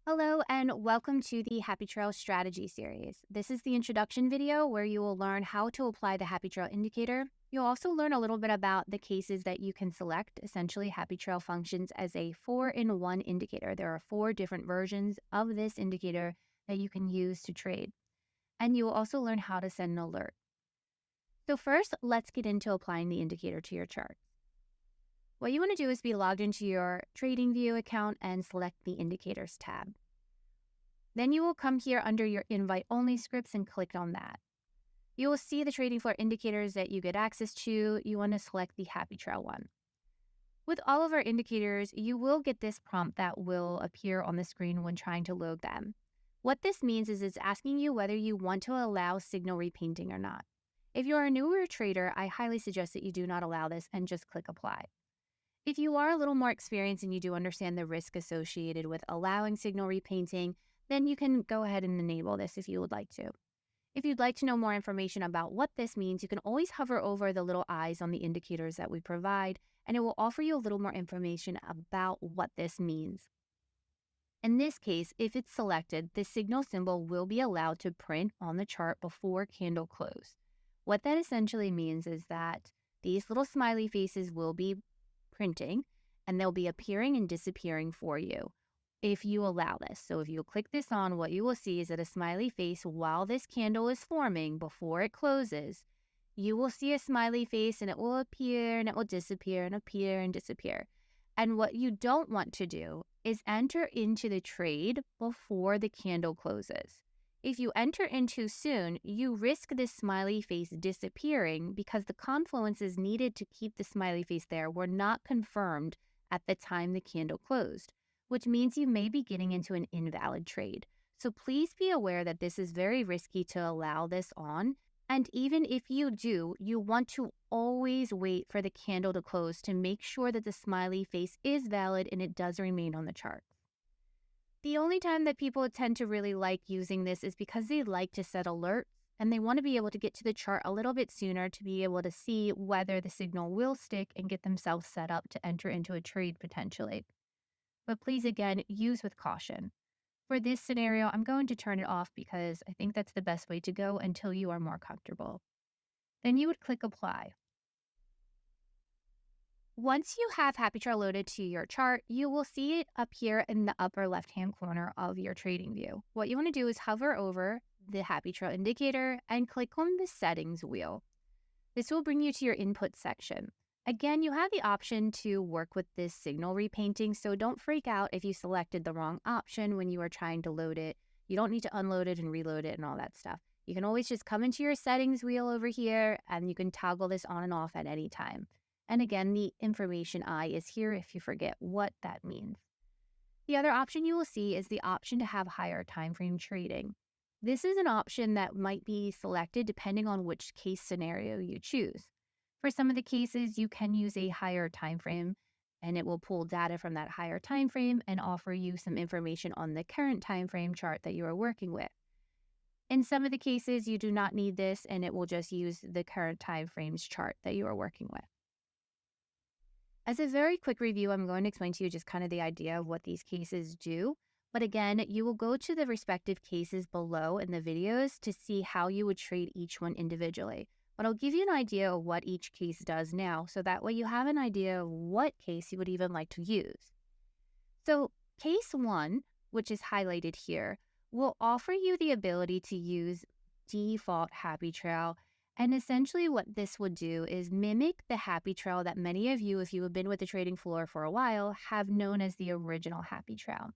Hello and welcome to the Happy Trail Strategy Series. This is the introduction video where you will learn how to apply the Happy Trail indicator. You'll also learn a little bit about the cases that you can select. Essentially, Happy Trail functions as a 4-in-1 indicator. There are 4 different versions of this indicator that you can use to trade. And you will also learn how to send an alert. So first, let's get into applying the indicator to your chart. What you want to do is be logged into your TradingView account and select the Indicators tab. Then you will come here under your invite only scripts and click on that. You will see the trading floor indicators that you get access to. You want to select the Happy Trail one. With all of our indicators, you will get this prompt that will appear on the screen when trying to load them. What this means is it's asking you whether you want to allow signal repainting or not. If you are a newer trader, I highly suggest that you do not allow this and just click apply. If you are a little more experienced and you do understand the risk associated with allowing signal repainting, then you can go ahead and enable this if you would like to. If you'd like to know more information about what this means, you can always hover over the little eyes on the indicators that we provide, and it will offer you a little more information about what this means. In this case, if it's selected, the signal symbol will be allowed to print on the chart before candle close. What that essentially means is that these little smiley faces will be printing, and they'll be appearing and disappearing for you if you allow this. So if you click this on, what you will see is that a smiley face while this candle is forming before it closes, you will see a smiley face and it will appear and it will disappear and appear and disappear. And what you don't want to do is enter into the trade before the candle closes. If you enter in too soon, you risk this smiley face disappearing because the confluences needed to keep the smiley face there were not confirmed at the time the candle closed, which means you may be getting into an invalid trade. So please be aware that this is very risky to allow this on. And even if you do, you want to always wait for the candle to close to make sure that the smiley face is valid and it does remain on the chart. The only time that people tend to really like using this is because they like to set alerts and they want to be able to get to the chart a little bit sooner to be able to see whether the signal will stick and get themselves set up to enter into a trade potentially. But please, again, use with caution. For this scenario, I'm going to turn it off because I think that's the best way to go until you are more comfortable. Then you would click apply. Once you have Happy Trail loaded to your chart, you will see it up here in the upper left-hand corner of your trading view. What you want to do is hover over the Happy Trail indicator and click on the settings wheel. This will bring you to your input section. Again, you have the option to work with this signal repainting, so don't freak out if you selected the wrong option when you are trying to load it. You don't need to unload it and reload it and all that stuff. You can always just come into your settings wheel over here and you can toggle this on and off at any time. And again, the information eye is here if you forget what that means. The other option you will see is the option to have higher time frame trading. This is an option that might be selected depending on which case scenario you choose. For some of the cases, you can use a higher time frame and it will pull data from that higher time frame and offer you some information on the current time frame chart that you are working with. In some of the cases, you do not need this and it will just use the current time frames chart that you are working with. As a very quick review, I'm going to explain to you just kind of the idea of what these cases do. But again, you will go to the respective cases below in the videos to see how you would trade each one individually. But I'll give you an idea of what each case does now, so that way you have an idea of what case you would even like to use. So case 1, which is highlighted here, will offer you the ability to use default Happy Trail. And essentially what this would do is mimic the Happy Trail that many of you, if you have been with the trading floor for a while, have known as the original Happy Trail.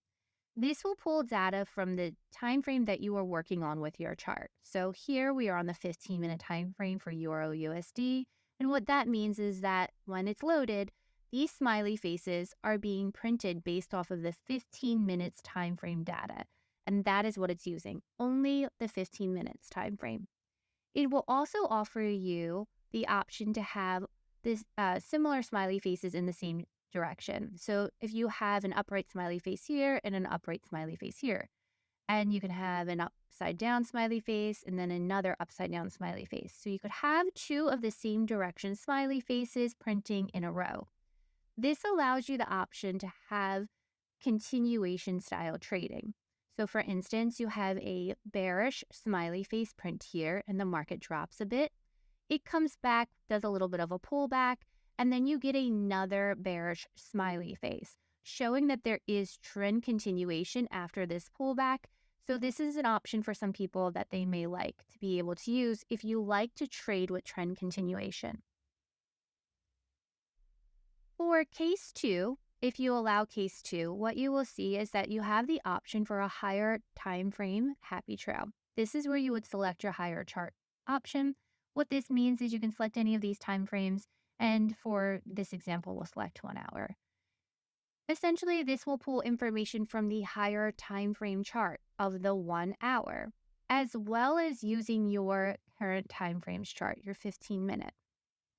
This will pull data from the time frame that you are working on with your chart. So here we are on the 15-minute time frame for Euro USD. And what that means is that when it's loaded, these smiley faces are being printed based off of the 15 minutes time frame data. And that is what it's using, only the 15 minutes time frame. It will also offer you the option to have this similar smiley faces in the same direction. So if you have an upright smiley face here and an upright smiley face here, and you can have an upside down smiley face and then another upside down smiley face. So you could have two of the same direction smiley faces printing in a row. This allows you the option to have continuation style trading. So for instance, you have a bearish smiley face print here and the market drops a bit. It comes back, does a little bit of a pullback, and then you get another bearish smiley face, showing that there is trend continuation after this pullback. So this is an option for some people that they may like to be able to use if you like to trade with trend continuation. For case 2, if you allow case 2, what you will see is that you have the option for a higher time frame happy trail. This is where you would select your higher chart option. What this means is you can select any of these time frames, and for this example, we'll select 1 hour. Essentially, this will pull information from the higher time frame chart of the 1 hour, as well as using your current time frames chart, your 15-minute.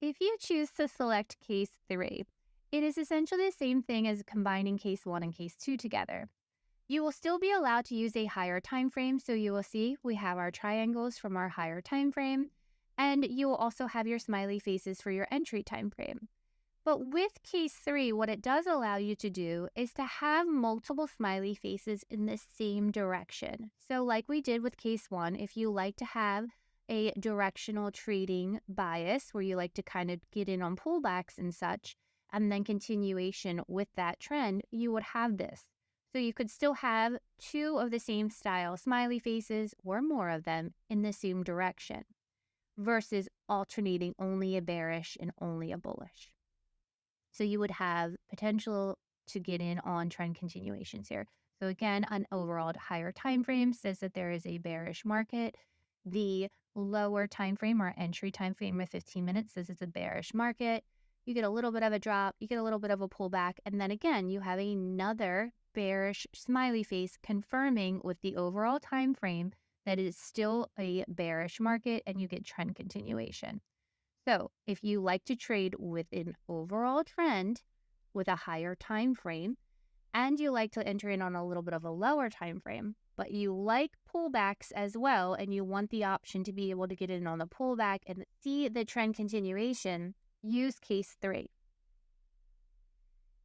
If you choose to select case 3, it is essentially the same thing as combining case 1 and case 2 together. You will still be allowed to use a higher time frame, so you will see we have our triangles from our higher time frame, and you will also have your smiley faces for your entry time frame. But with case 3, what it does allow you to do is to have multiple smiley faces in the same direction. So like we did with case 1, if you like to have a directional trading bias where you like to kind of get in on pullbacks and such, and then continuation with that trend, you would have this. So you could still have two of the same style smiley faces or more of them in the same direction versus alternating only a bearish and only a bullish. So you would have potential to get in on trend continuations here. So again, an overall higher time frame says that there is a bearish market. The lower time frame or entry time frame of 15 minutes says it's a bearish market. You get a little bit of a drop, you get a little bit of a pullback, and then again, you have another bearish smiley face confirming with the overall time frame that it is still a bearish market and you get trend continuation. So if you like to trade with an overall trend with a higher time frame, and you like to enter in on a little bit of a lower time frame, but you like pullbacks as well, and you want the option to be able to get in on the pullback and see the trend continuation, use case 3.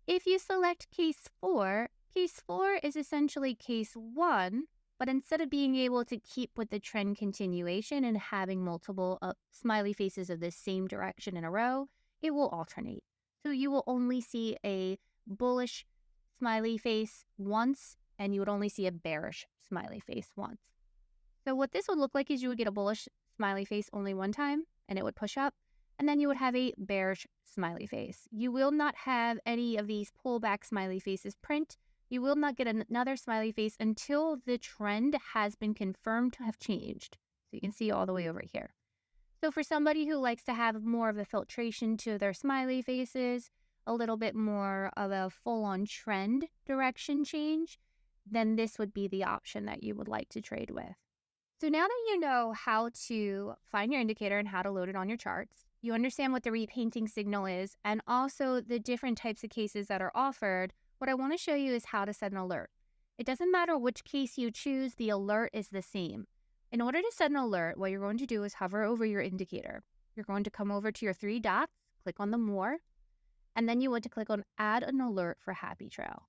If you select case 4 is essentially case 1, but instead of being able to keep with the trend continuation and having multiple smiley faces of the same direction in a row, it will alternate. So you will only see a bullish smiley face once, and you would only see a bearish smiley face once. So what this would look like is you would get a bullish smiley face only one time, and it would push up, and then you would have a bearish smiley face. You will not have any of these pullback smiley faces print. You will not get another smiley face until the trend has been confirmed to have changed. So you can see all the way over here. So for somebody who likes to have more of a filtration to their smiley faces, a little bit more of a full-on trend direction change, then this would be the option that you would like to trade with. So now that you know how to find your indicator and how to load it on your charts, you understand what the repainting signal is and also the different types of cases that are offered, what I want to show you is how to set an alert. It doesn't matter which case you choose, the alert is the same. In order to set an alert, what you're going to do is hover over your indicator. You're going to come over to your 3 dots, click on the More, and then you want to click on Add an Alert for Happy Trail.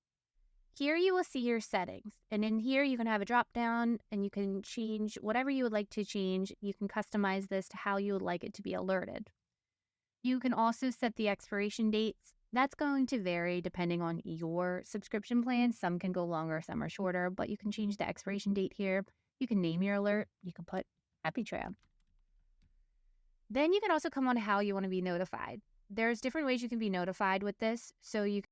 Here you will see your settings, and in here you can have a drop down and you can change whatever you would like to change. You can customize this to how you would like it to be alerted. You can also set the expiration dates. That's going to vary depending on your subscription plan. Some can go longer, some are shorter, but you can change the expiration date here. You can name your alert. You can put Happy Trail. Then you can also come on how you want to be notified. There's different ways you can be notified with this. So you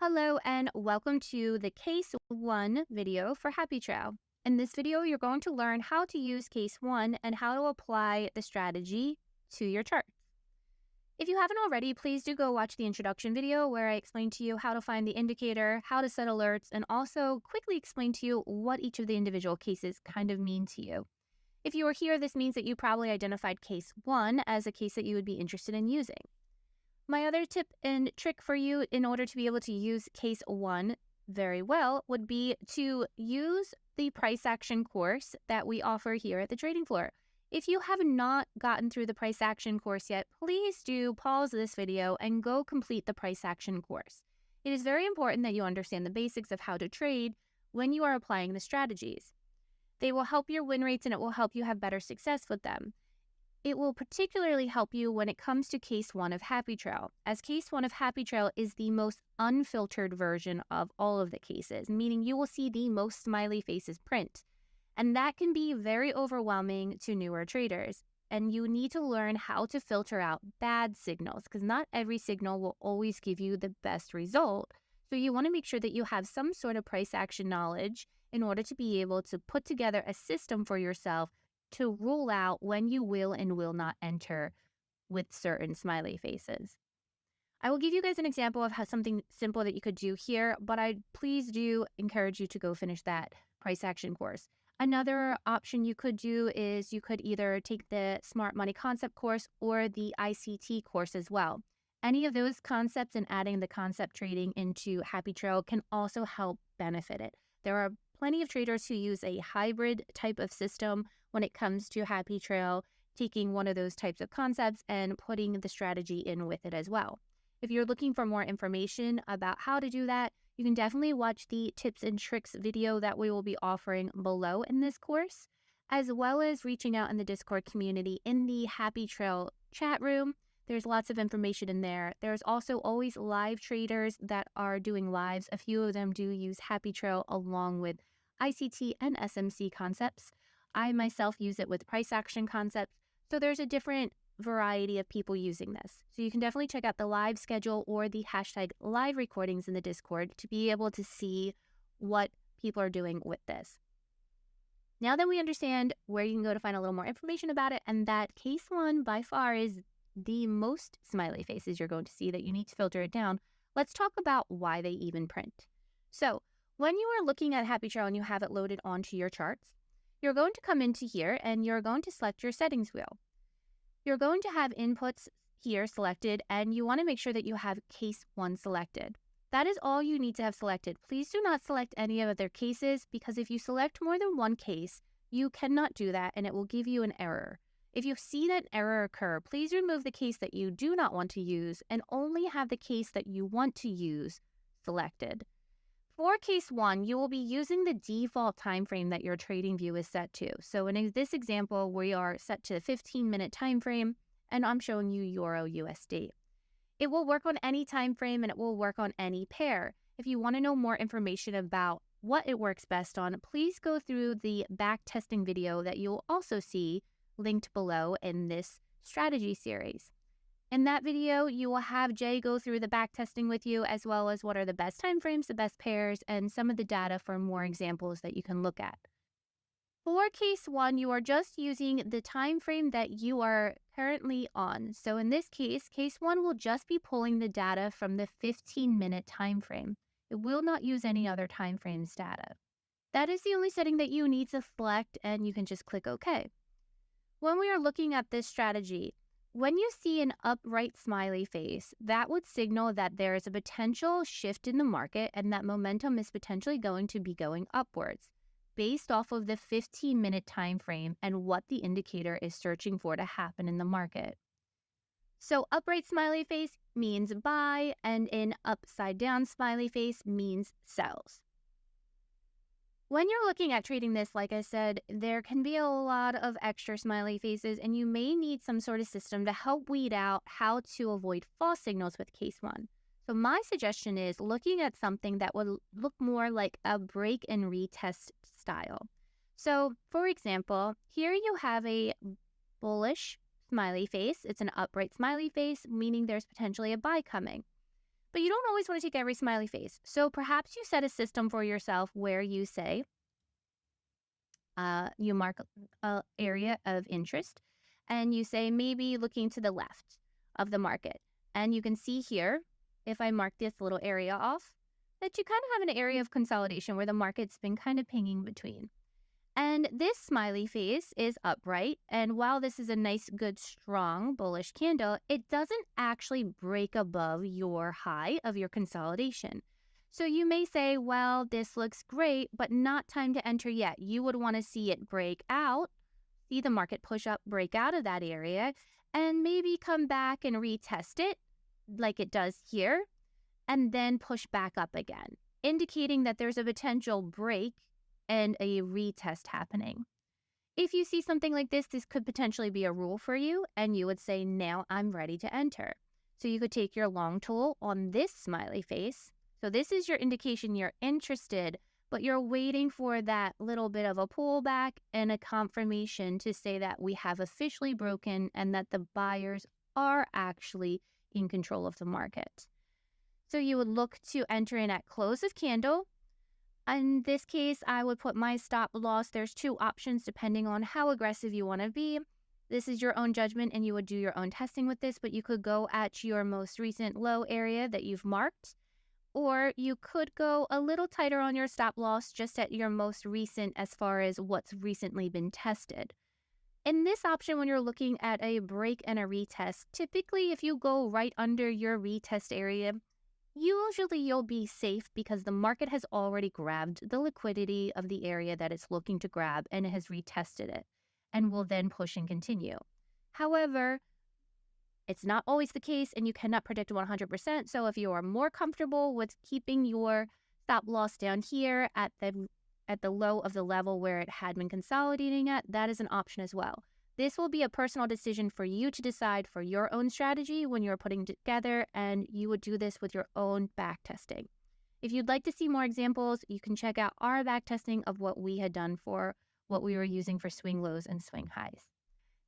Hello and welcome to the Case 1 video for Happy Trail. In this video, you're going to learn how to use Case 1 and how to apply the strategy to your chart. If you haven't already, please do go watch the introduction video where I explain to you how to find the indicator, how to set alerts, and also quickly explain to you what each of the individual cases kind of mean to you. If you are here, this means that you probably identified Case 1 as a case that you would be interested in using. My other tip and trick for you in order to be able to use Case 1 very well would be to use the price action course that we offer here at the trading floor. If you have not gotten through the price action course yet, please do pause this video and go complete the price action course. It is very important that you understand the basics of how to trade when you are applying the strategies. They will help your win rates and it will help you have better success with them. It will particularly help you when it comes to Case 1 of Happy Trail, as Case 1 of Happy Trail is the most unfiltered version of all of the cases, meaning you will see the most smiley faces print. And that can be very overwhelming to newer traders. And you need to learn how to filter out bad signals because not every signal will always give you the best result. So you want to make sure that you have some sort of price action knowledge in order to be able to put together a system for yourself to rule out when you will and will not enter with certain smiley faces. I will give you guys an example of how something simple that you could do here, but I please do encourage you to go finish that price action course. Another option you could do is you could either take the Smart Money Concept course or the ICT course as well. Any of those concepts and adding the concept trading into Happy Trail can also help benefit it. There are plenty of traders who use a hybrid type of system when it comes to Happy Trail, taking one of those types of concepts and putting the strategy in with it as well. If you're looking for more information about how to do that, you can definitely watch the tips and tricks video that we will be offering below in this course, as well as reaching out in the Discord community in the Happy Trail chat room. There's lots of information in there. There's also always live traders that are doing lives. A few of them do use Happy Trail along with ICT and SMC concepts. I myself use it with price action concepts. So there's a different variety of people using this. So you can definitely check out the live schedule or the hashtag live recordings in the Discord to be able to see what people are doing with this. Now that we understand where you can go to find a little more information about it, and that Case 1 by far is the most smiley faces you're going to see that you need to filter it down, let's talk about why they even print. So when you are looking at Happy Trail and you have it loaded onto your charts, you're going to come into here and you're going to select your settings wheel. You're going to have inputs here selected and you want to make sure that you have Case 1 selected. That is all you need to have selected. Please do not select any of their cases because if you select more than one case, you cannot do that and it will give you an error. If you see that error occur, please remove the case that you do not want to use and only have the case that you want to use selected. For Case 1, you will be using the default time frame that your trading view is set to. So in this example, we are set to a 15-minute time frame, and I'm showing you Euro USD. It will work on any time frame, and it will work on any pair. If you want to know more information about what it works best on, please go through the back testing video that you'll also see linked below in this strategy series. In that video, you will have Jay go through the back testing with you, as well as what are the best time frames, the best pairs, and some of the data for more examples that you can look at. For Case 1, you are just using the time frame that you are currently on. So in this case, Case 1 will just be pulling the data from the 15-minute time frame. It will not use any other time frames data. That is the only setting that you need to select, and you can just click OK. When we are looking at this strategy, when you see an upright smiley face, that would signal that there is a potential shift in the market and that momentum is potentially going to be going upwards based off of the 15-minute time frame and what the indicator is searching for to happen in the market. So upright smiley face means buy and an upside down smiley face means sells. When you're looking at trading this, like I said, there can be a lot of extra smiley faces and you may need some sort of system to help weed out how to avoid false signals with Case 1. So my suggestion is looking at something that would look more like a break and retest style. So for example, here you have a bullish smiley face. It's an upright smiley face, meaning there's potentially a buy coming. But you don't always want to take every smiley face. So perhaps you set a system for yourself where you say, you mark an area of interest, and you say maybe looking to the left of the market. And you can see here, if I mark this little area off, that you kind of have an area of consolidation where the market's been kind of pinging between. And this smiley face is upright. And while this is a nice, good, strong bullish candle, it doesn't actually break above your high of your consolidation. So you may say, well, this looks great, but not time to enter yet. You would want to see it break out, see the market push up, break out of that area, and maybe come back and retest it like it does here, and then push back up again, indicating that there's a potential break and a retest happening. If you see something like this could potentially be a rule for you, and you would say, now I'm ready to enter. So you could take your long tool on this smiley face. So this is your indication you're interested, but you're waiting for that little bit of a pullback and a confirmation to say that we have officially broken and that the buyers are actually in control of the market. So you would look to enter in at close of candle. In this case, I would put my stop loss. There's two options depending on how aggressive you want to be. This is your own judgment and you would do your own testing with this, but you could go at your most recent low area that you've marked, or you could go a little tighter on your stop loss just at your most recent as far as what's recently been tested. In this option, when you're looking at a break and a retest, typically if you go right under your retest area, usually you'll be safe because the market has already grabbed the liquidity of the area that it's looking to grab and it has retested it and will then push and continue. However, it's not always the case and you cannot predict 100%. So if you are more comfortable with keeping your stop loss down here at the low of the level where it had been consolidating at, that is an option as well. This will be a personal decision for you to decide for your own strategy when you're putting together, and you would do this with your own back testing. If you'd like to see more examples, you can check out our back testing of what we had done for what we were using for swing lows and swing highs.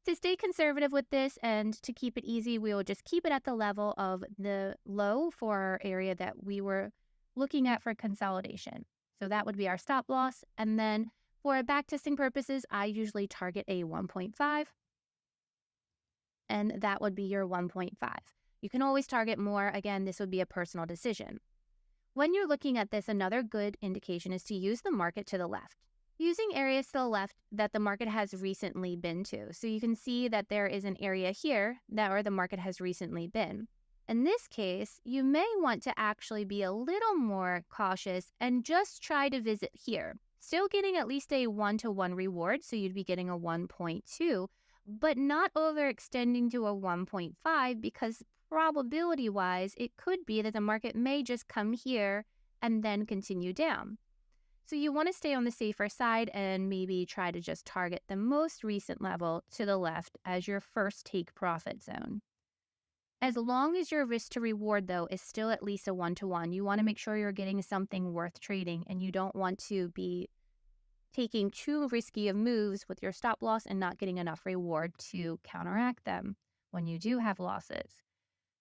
To stay conservative with this and to keep it easy, we will just keep it at the level of the low for our area that we were looking at for consolidation. So that would be our stop loss. And then for backtesting purposes, I usually target a 1.5, and that would be your 1.5. You can always target more. Again, this would be a personal decision. When you're looking at this, another good indication is to use the market to the left. Using areas to the left that the market has recently been to. So you can see that there is an area here where the market has recently been. In this case, you may want to actually be a little more cautious and just try to visit here. Still getting at least a 1-to-1 reward, so you'd be getting a 1.2, but not overextending to a 1.5 because probability-wise, it could be that the market may just come here and then continue down. So you want to stay on the safer side and maybe try to just target the most recent level to the left as your first take profit zone. As long as your risk to reward, though, is still at least a 1-to-1, you want to make sure you're getting something worth trading, and you don't want to be taking too risky of moves with your stop loss and not getting enough reward to counteract them when you do have losses.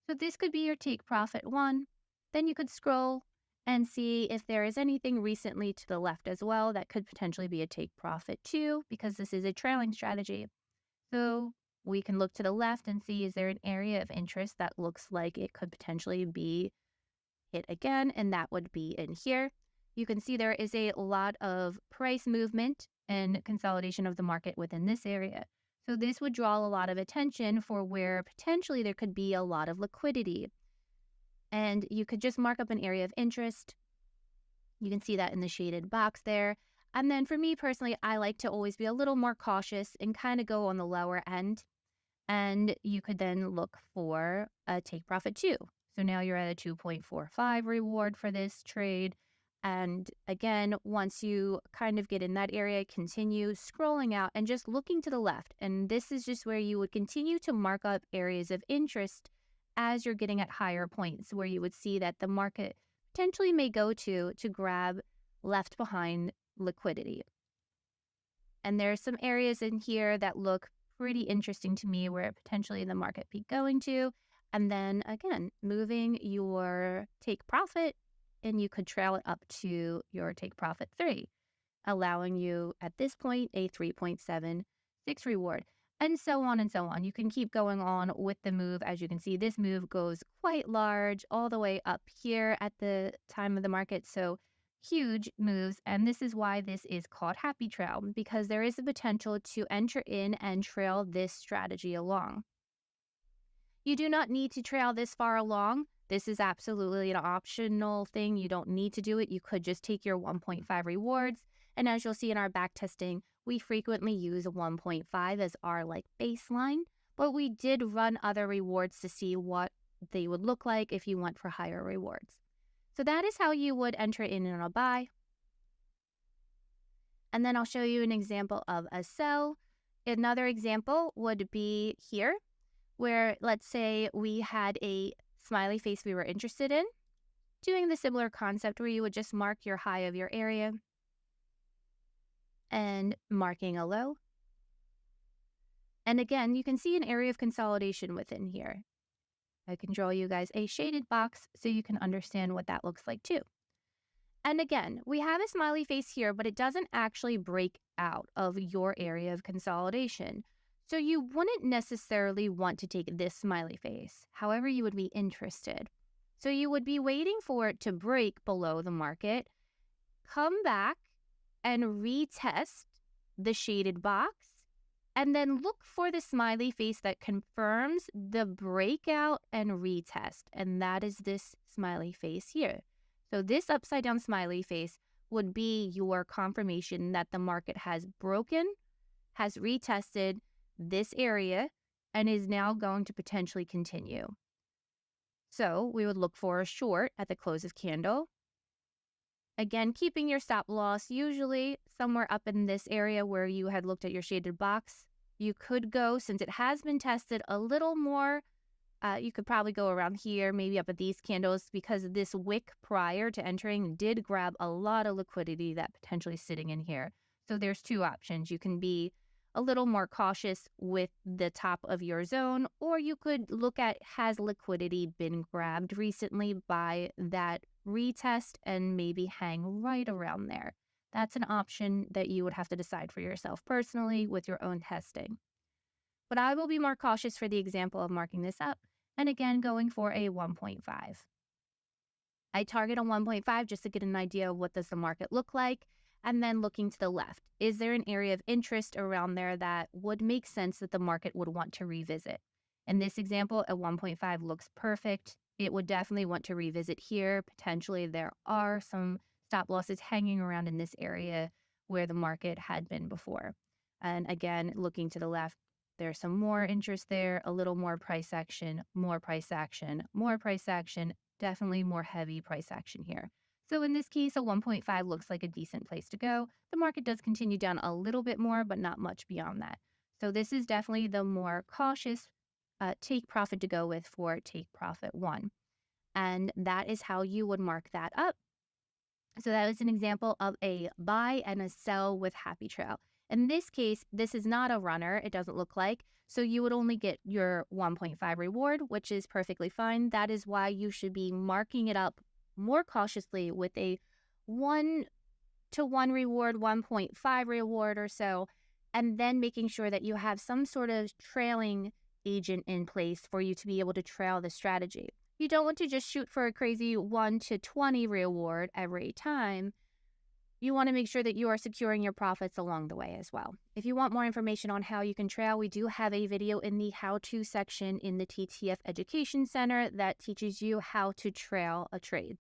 So this could be your take profit 1. Then you could scroll and see if there is anything recently to the left as well that could potentially be a take profit 2, because this is a trailing strategy. So we can look to the left and see, is there an area of interest that looks like it could potentially be hit again, and that would be in here. You can see there is a lot of price movement and consolidation of the market within this area. So this would draw a lot of attention for where potentially there could be a lot of liquidity. And you could just mark up an area of interest. You can see that in the shaded box there. And then for me personally, I like to always be a little more cautious and kind of go on the lower end. And you could then look for a take profit 2. So now you're at a 2.45 reward for this trade. And again, once you kind of get in that area, continue scrolling out and just looking to the left. And this is just where you would continue to mark up areas of interest as you're getting at higher points where you would see that the market potentially may go to grab left behind liquidity. And there's some areas in here that look pretty interesting to me where potentially the market be going to. And then again, moving your take profit, and you could trail it up to your take profit 3, allowing you at this point a 3.76 reward, and so on and so on. You can keep going on with the move. As you can see, this move goes quite large all the way up here at the time of the market. So huge moves. And this is why this is called Happy Trail, because there is a potential to enter in and trail this strategy along. You do not need to trail this far along. This is absolutely an optional thing. You don't need to do it. You could just take your 1.5 rewards. And as you'll see in our back testing, we frequently use 1.5 as our baseline, but we did run other rewards to see what they would look like if you went for higher rewards. So that is how you would enter in a buy. And then I'll show you an example of a sell. Another example would be here, where let's say we had a smiley face we were interested in, doing the similar concept where you would just mark your high of your area and marking a low. And again, you can see an area of consolidation within here. I can draw you guys a shaded box so you can understand what that looks like too. And again, we have a smiley face here, but it doesn't actually break out of your area of consolidation. So you wouldn't necessarily want to take this smiley face. However, you would be interested. So you would be waiting for it to break below the market, come back and retest the shaded box, and then look for the smiley face that confirms the breakout and retest. And that is this smiley face here. So this upside down smiley face would be your confirmation that the market has broken, has retested this area, and is now going to potentially continue. So we would look for a short at the close of candle. Again, keeping your stop loss usually somewhere up in this area where you had looked at your shaded box. You could go, since it has been tested a little more, you could probably go around here, maybe up at these candles, because this wick prior to entering did grab a lot of liquidity that potentially is sitting in here. So there's two options. You can be a little more cautious with the top of your zone, or you could look at, has liquidity been grabbed recently by that retest, and maybe hang right around there. That's an option that you would have to decide for yourself personally with your own testing. But I will be more cautious for the example of marking this up, and again going for a 1.5. I target a 1.5 just to get an idea of what does the market look like, and then looking to the left. Is there an area of interest around there that would make sense that the market would want to revisit? In this example, a 1.5 looks perfect. It would definitely want to revisit here. Potentially there are some stop losses hanging around in this area where the market had been before. And again, looking to the left, there's some more interest there, a little more price action, more price action, more price action, definitely more heavy price action here. So in this case, a 1.5 looks like a decent place to go. The market does continue down a little bit more, but not much beyond that. So this is definitely the more cautious take profit to go with for take profit 1. And that is how you would mark that up. So that is an example of a buy and a sell with Happy Trail. In this case, this is not a runner, it doesn't look like. So you would only get your 1.5 reward, which is perfectly fine. That is why you should be marking it up more cautiously with a 1-to-1 reward, 1.5 reward or so, and then making sure that you have some sort of trailing agent in place for you to be able to trail the strategy. You don't want to just shoot for a crazy 1-to-20 reward every time. You want to make sure that you are securing your profits along the way as well. If you want more information on how you can trail, we do have a video in the how-to section in the TTF Education Center that teaches you how to trail a trade.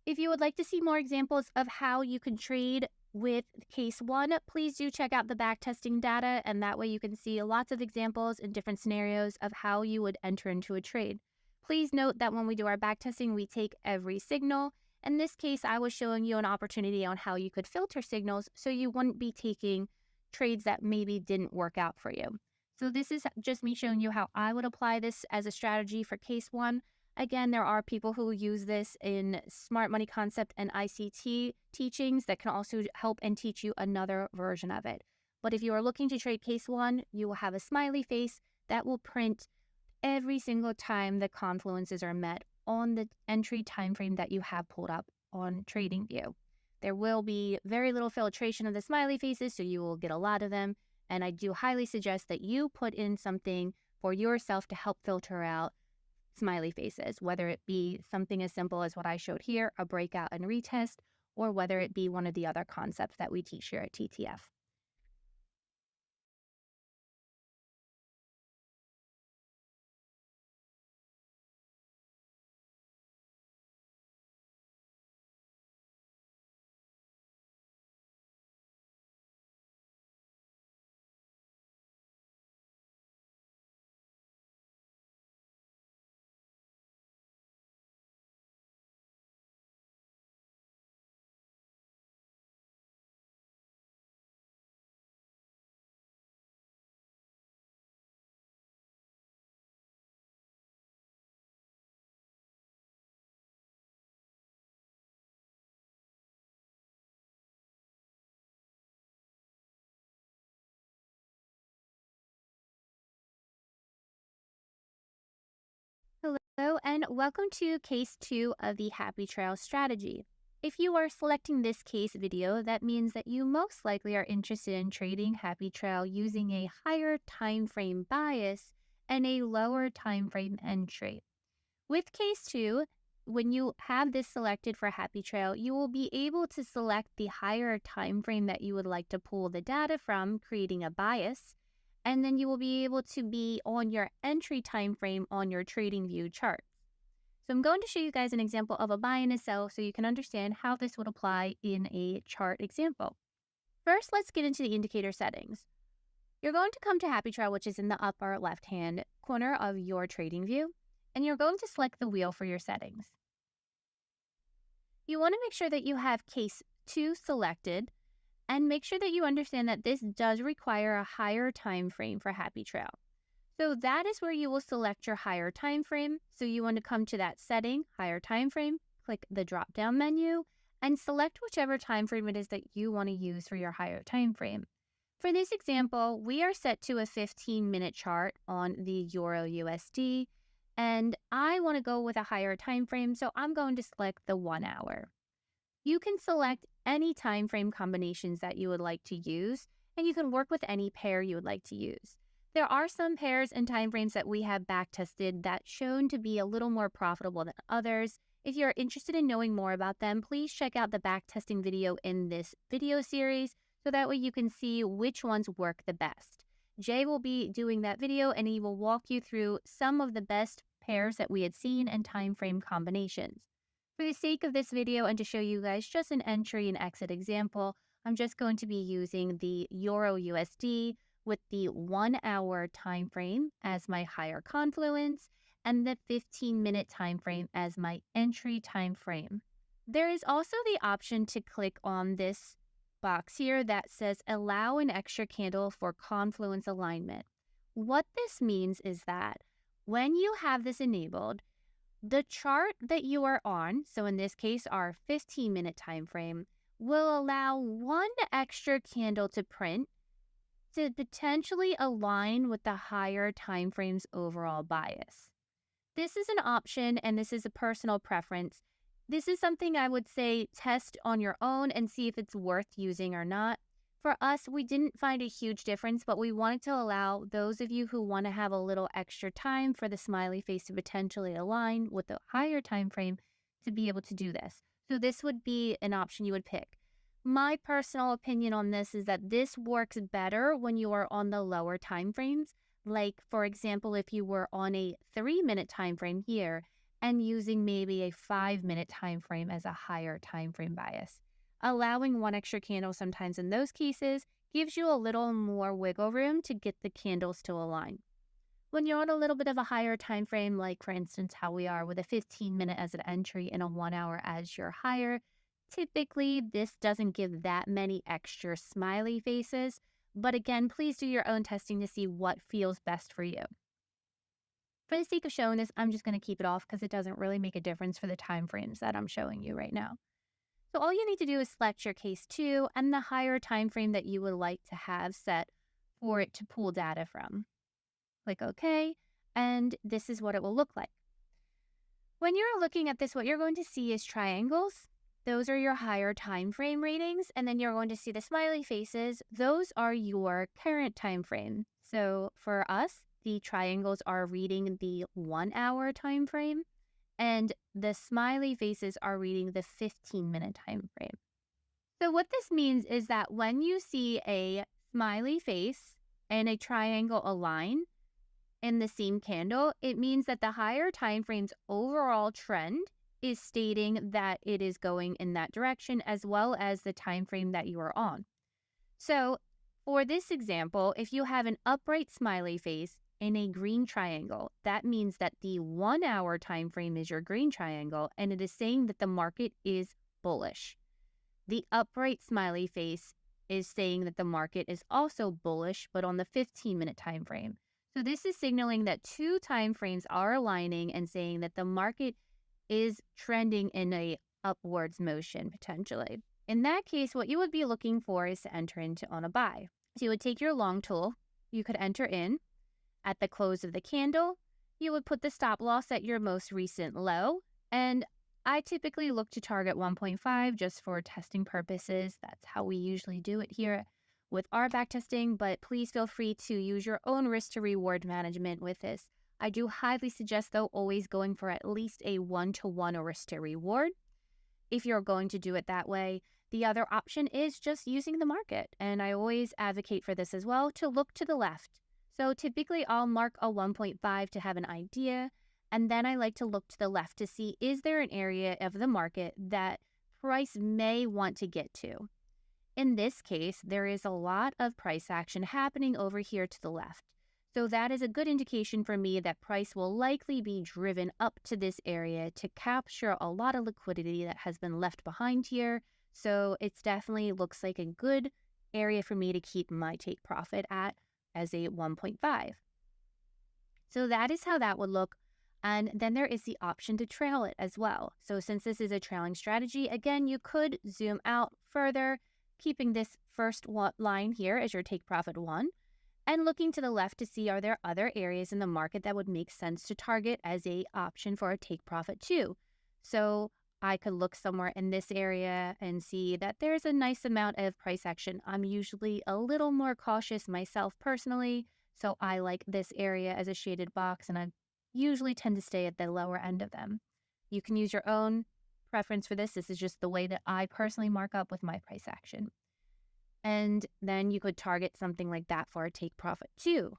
If you would like to see more examples of how you can trade with case 1, please do check out the backtesting data, and that way you can see lots of examples in different scenarios of how you would enter into a trade. Please note that when we do our backtesting, we take every signal. In this case, I was showing you an opportunity on how you could filter signals so you wouldn't be taking trades that maybe didn't work out for you. So this is just me showing you how I would apply this as a strategy for case 1. Again, there are people who use this in Smart Money Concept and ICT teachings that can also help and teach you another version of it. But if you are looking to trade case 1, you will have a smiley face that will print every single time the confluences are met on the entry time frame that you have pulled up on TradingView. There will be very little filtration of the smiley faces, so you will get a lot of them. And I do highly suggest that you put in something for yourself to help filter out smiley faces, whether it be something as simple as what I showed here, a breakout and retest, or whether it be one of the other concepts that we teach here at TTF. Hello, and welcome to case 2 of the Happy Trail strategy. If you are selecting this case video, that means that you most likely are interested in trading Happy Trail using a higher time frame bias and a lower time frame entry. With case 2, when you have this selected for Happy Trail, you will be able to select the higher time frame that you would like to pull the data from, creating a bias. And then you will be able to be on your entry time frame on your TradingView chart. So I'm going to show you guys an example of a buy and a sell so you can understand how this would apply in a chart example. First, let's get into the indicator settings. You're going to come to Happy Trail, which is in the upper left-hand corner of your TradingView, and you're going to select the wheel for your settings. You want to make sure that you have case 2 selected, and make sure that you understand that this does require a higher time frame for Happy Trail. So that is where you will select your higher time frame. So you want to come to that setting, higher time frame, click the drop-down menu, and select whichever time frame it is that you want to use for your higher time frame. For this example, we are set to a 15-minute chart on the Euro USD, and I want to go with a higher time frame, so I'm going to select the 1 hour. You can select any time frame combinations that you would like to use, and you can work with any pair you would like to use. There are some pairs and time frames that we have backtested that shown to be a little more profitable than others. If you're interested in knowing more about them, please check out the backtesting video in this video series so that way you can see which ones work the best. Jay will be doing that video and he will walk you through some of the best pairs that we had seen and time frame combinations. For the sake of this video and to show you guys just an entry and exit example, I'm just going to be using the Euro USD with the 1 hour time frame as my higher confluence and the 15-minute time frame as my entry time frame. There is also the option to click on this box here that says allow an extra candle for confluence alignment. What this means is that when you have this enabled, the chart that you are on, so in this case our 15-minute time frame, will allow one extra candle to print to potentially align with the higher time frame's overall bias. This is an option and this is a personal preference. This is something I would say test on your own and see if it's worth using or not. For us, we didn't find a huge difference, but we wanted to allow those of you who want to have a little extra time for the smiley face to potentially align with the higher time frame to be able to do this. So this would be an option you would pick. My personal opinion on this is that this works better when you are on the lower time frames. Like, for example, if you were on a 3-minute time frame here and using maybe a 5-minute time frame as a higher time frame bias. Allowing one extra candle sometimes in those cases gives you a little more wiggle room to get the candles to align. When you're on a little bit of a higher time frame, like for instance how we are with a 15-minute as an entry and a 1 hour as your higher, typically this doesn't give that many extra smiley faces. But again, please do your own testing to see what feels best for you. For the sake of showing this, I'm just going to keep it off because it doesn't really make a difference for the time frames that I'm showing you right now. So all you need to do is select your case 2 and the higher time frame that you would like to have set for it to pull data from. Click OK, And this is what it will look like. When you're looking at this, what you're going to see is triangles. Those are your higher time frame readings. And then you're going to see the smiley faces. Those are your current time frame. So for us, the triangles are reading the 1 hour time frame, and the smiley faces are reading the 15-minute time frame. So what this means is that when you see a smiley face and a triangle align in the same candle, it means that the higher time frame's overall trend is stating that it is going in that direction, as well as the time frame that you are on. So for this example, if you have an upright smiley face in a green triangle, that means that the 1 hour time frame is your green triangle, and it is saying that the market is bullish. The upright smiley face is saying that the market is also bullish, but on the 15-minute time frame. So this is signaling that two time frames are aligning and saying that the market is trending in a upwards motion potentially. In that case, what you would be looking for is to enter into on a buy. So you would take your long tool, you could enter in. At the close of the candle, you would put the stop loss at your most recent low, and I typically look to target 1.5 just for testing purposes. That's how we usually do it here with our backtesting, but please feel free to use your own risk to reward management with this. I do highly suggest, though, always going for at least a 1-to-1 risk to reward. If you're going to do it that way, the other option is just using the market, and I always advocate for this as well, to look to the left. So typically I'll mark a 1.5 to have an idea, and then I like to look to the left to see, is there an area of the market that price may want to get to? In this case, there is a lot of price action happening over here to the left. So that is a good indication for me that price will likely be driven up to this area to capture a lot of liquidity that has been left behind here. So it's definitely looks like a good area for me to keep my take profit at as a 1.5. So that is how that would look. And then there is the option to trail it as well. So since this is a trailing strategy, again, you could zoom out further, keeping this first line here as your take profit 1, and looking to the left to see, are there other areas in the market that would make sense to target as a option for a take profit 2. So I could look somewhere in this area and see that there's a nice amount of price action. I'm usually a little more cautious myself personally, so I like this area as a shaded box, and I usually tend to stay at the lower end of them. You can use your own preference for this. This is just the way that I personally mark up with my price action. And then you could target something like that for a take profit 2.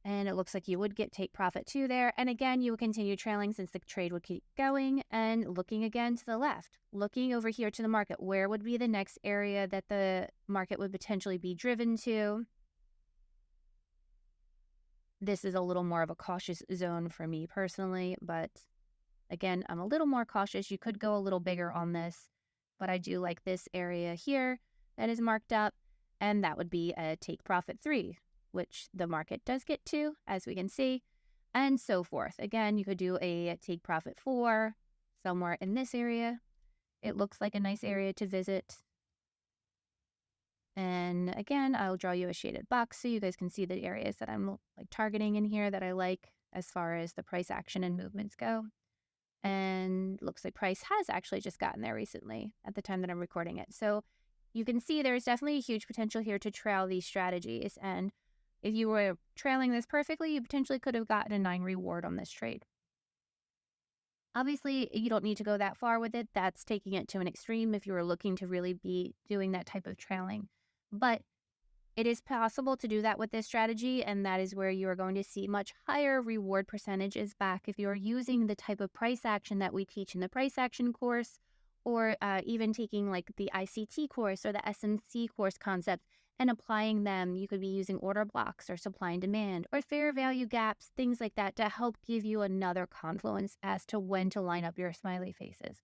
And it looks like you would get take profit 2 there. And again, you would continue trailing since the trade would keep going, and looking again to the left, looking over here to the market. Where would be the next area that the market would potentially be driven to? This is a little more of a cautious zone for me personally, but again, I'm a little more cautious. You could go a little bigger on this, but I do like this area here that is marked up, and that would be a take profit 3. Which the market does get to, as we can see, and so forth. Again, you could do a take profit 4 somewhere in this area. It looks like a nice area to visit. And again, I'll draw you a shaded box so you guys can see the areas that I'm like targeting in here that I like as far as the price action and movements go. And looks like price has actually just gotten there recently at the time that I'm recording it. So you can see there's definitely a huge potential here to trail these strategies, and if you were trailing this perfectly, you potentially could have gotten a 9 reward on this trade. Obviously, you don't need to go that far with it. That's taking it to an extreme if you were looking to really be doing that type of trailing. But it is possible to do that with this strategy, and that is where you are going to see much higher reward percentages back if you are using the type of price action that we teach in the price action course, or even taking like the ICT course or the SMC course concepts and applying them. You could be using order blocks or supply and demand or fair value gaps, things like that, to help give you another confluence as to when to line up your smiley faces.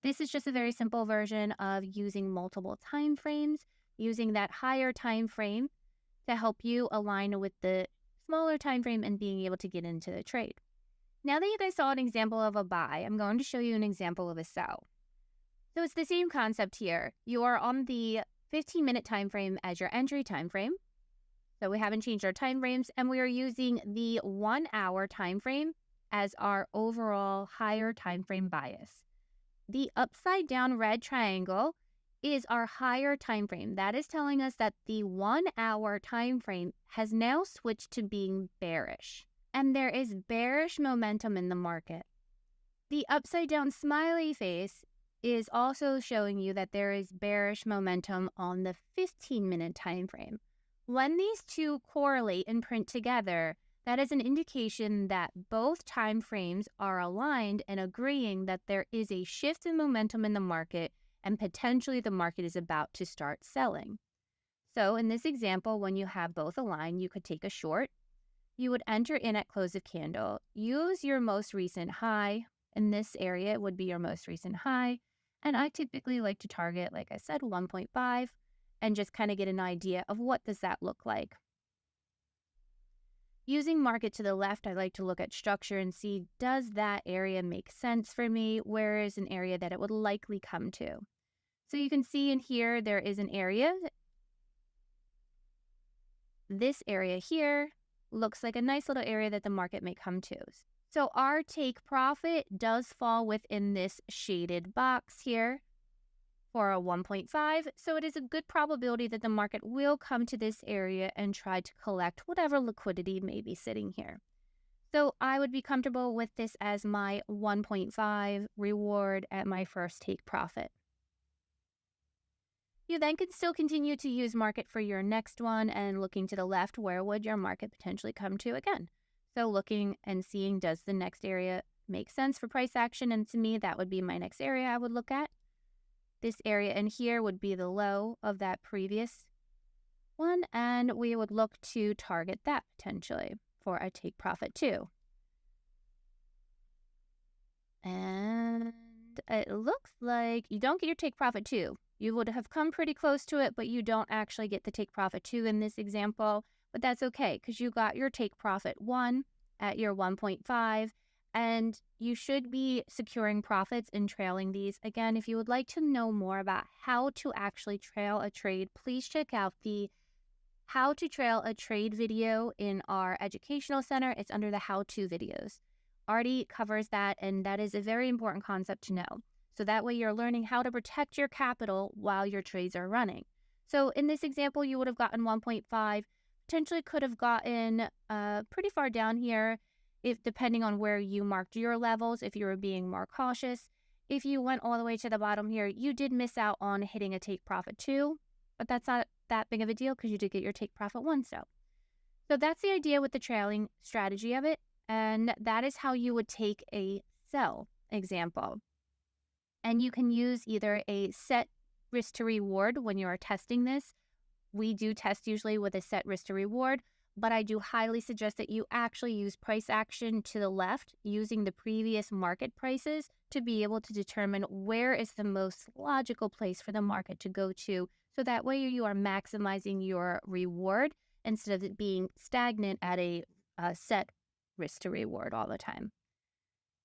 This is just a very simple version of using multiple time frames, using that higher time frame to help you align with the smaller time frame and being able to get into the trade. Now that you guys saw an example of a buy, I'm going to show you an example of a sell. So it's the same concept here. You are on the 15-minute time frame as your entry time frame. So we haven't changed our time frames, and we are using the 1 hour time frame as our overall higher time frame bias. The upside down red triangle is our higher time frame. That is telling us that the 1 hour time frame has now switched to being bearish, and there is bearish momentum in the market. The upside down smiley face is also showing you that there is bearish momentum on the 15-minute time frame. When these two correlate and print together, that is an indication that both time frames are aligned and agreeing that there is a shift in momentum in the market and potentially the market is about to start selling. So in this example, when you have both aligned, you could take a short. You would enter in at close of candle, use your most recent high. In this area, it would be your most recent high. And I typically like to target, like I said, 1.5 and just kind of get an idea of what does that look like. Using market to the left, I like to look at structure and see, does that area make sense for me? Where is an area that it would likely come to? So you can see in here, there is an area. This area here looks like a nice little area that the market may come to. So our take profit does fall within this shaded box here for a 1.5. So it is a good probability that the market will come to this area and try to collect whatever liquidity may be sitting here. So I would be comfortable with this as my 1.5 reward at my first take profit. You then can still continue to use market for your next one, and looking to the left, where would your market potentially come to again? So looking and seeing, does the next area make sense for price action? And to me, that would be my next area I would look at. This area in here would be the low of that previous one, and we would look to target that potentially for a take profit too. And it looks like you don't get your take profit too. You would have come pretty close to it, but you don't actually get the take profit 2 in this example. But that's okay, because you got your take profit 1 at your 1.5, and you should be securing profits and trailing these. Again, if you would like to know more about how to actually trail a trade, please check out the How to Trail a Trade video in our educational center. It's under the how-to videos. Artie covers that, and that is a very important concept to know. So that way you're learning how to protect your capital while your trades are running. So in this example, you would have gotten 1.5, potentially could have gotten pretty far down here, if depending on where you marked your levels, if you were being more cautious. If you went all the way to the bottom here, you did miss out on hitting a take profit 2, but that's not that big of a deal because you did get your take profit 1 still. So that's the idea with the trailing strategy of it, and that is how you would take a sell example. And you can use either a set risk to reward when you are testing this. We do test usually with a set risk to reward, but I do highly suggest that you actually use price action to the left using the previous market prices to be able to determine where is the most logical place for the market to go to. So that way you are maximizing your reward instead of it being stagnant at a set risk to reward all the time.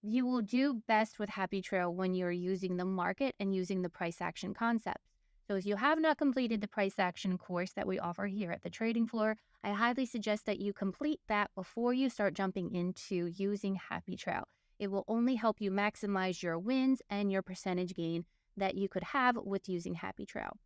You will do best with Happy Trail when you're using the market and using the price action concepts. So if you have not completed the price action course that we offer here at the trading floor, I highly suggest that you complete that before you start jumping into using Happy Trail. It will only help you maximize your wins and your percentage gain that you could have with using Happy Trail.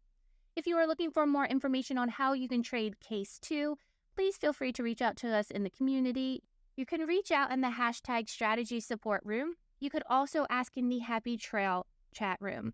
If you are looking for more information on how you can trade Case 2, please feel free to reach out to us in the community. You can reach out in the hashtag strategy support room. You could also ask in the Happy Trail chat room.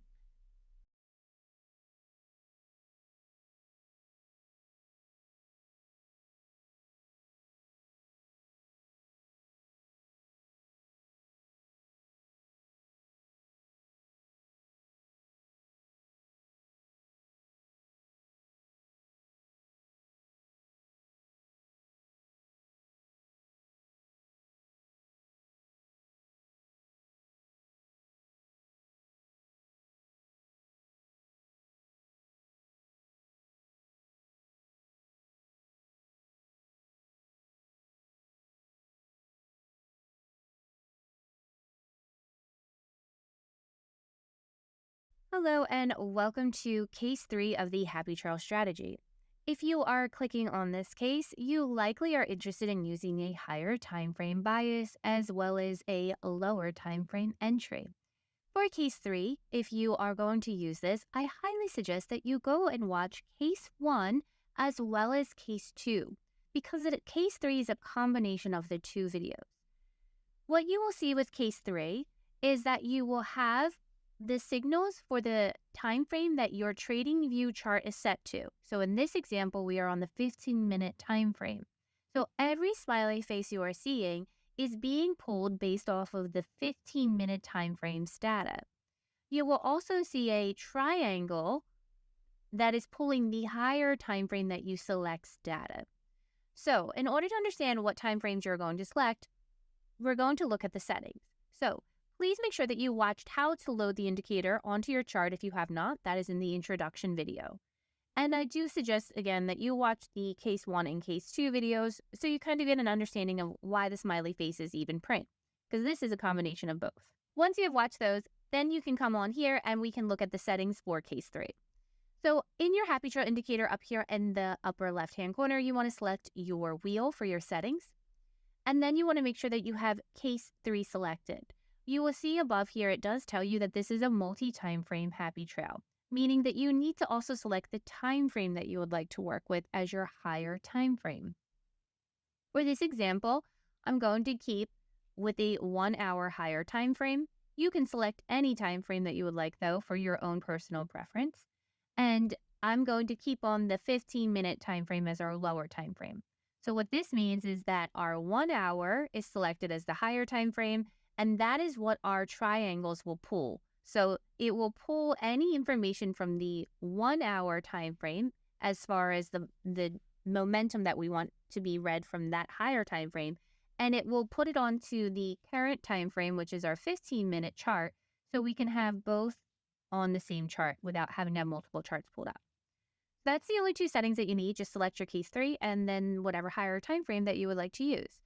Hello and welcome to Case 3 of the Happy Trail strategy. If you are clicking on this case, you likely are interested in using a higher time frame bias as well as a lower time frame entry. For case 3, if you are going to use this, I highly suggest that you go and watch case 1 as well as case 2, because case 3 is a combination of the two videos. What you will see with case 3 is that you will have the signals for the time frame that your trading view chart is set to. So in this example, we are on the 15-minute time frame. So every smiley face you are seeing is being pulled based off of the 15-minute time frame's data. You will also see a triangle that is pulling the higher time frame that you select's data. So in order to understand what time frames you're going to select, we're going to look at the settings. So please make sure that you watched how to load the indicator onto your chart if you have not. That is in the introduction video. And I do suggest, again, that you watch the case 1 and case 2 videos so you kind of get an understanding of why the smiley faces even print, because this is a combination of both. Once you have watched those, then you can come on here and we can look at the settings for case 3. So in your Happy Trail indicator up here in the upper left-hand corner, you want to select your wheel for your settings. And then you want to make sure that you have case 3 selected. You will see above here, it does tell you that this is a multi-time frame Happy Trail, meaning that you need to also select the time frame that you would like to work with as your higher time frame. For this example, I'm going to keep with a 1 hour higher time frame. You can select any time frame that you would like, though, for your own personal preference. And I'm going to keep on the 15-minute time frame as our lower time frame. So what this means is that our 1 hour is selected as the higher time frame, and that is what our triangles will pull. So it will pull any information from the 1 hour time frame as far as the momentum that we want to be read from that higher time frame, and it will put it onto the current time frame, which is our 15-minute chart, so we can have both on the same chart without having to have multiple charts pulled up. That's the only two settings that you need. Just select your case 3 and then whatever higher time frame that you would like to use.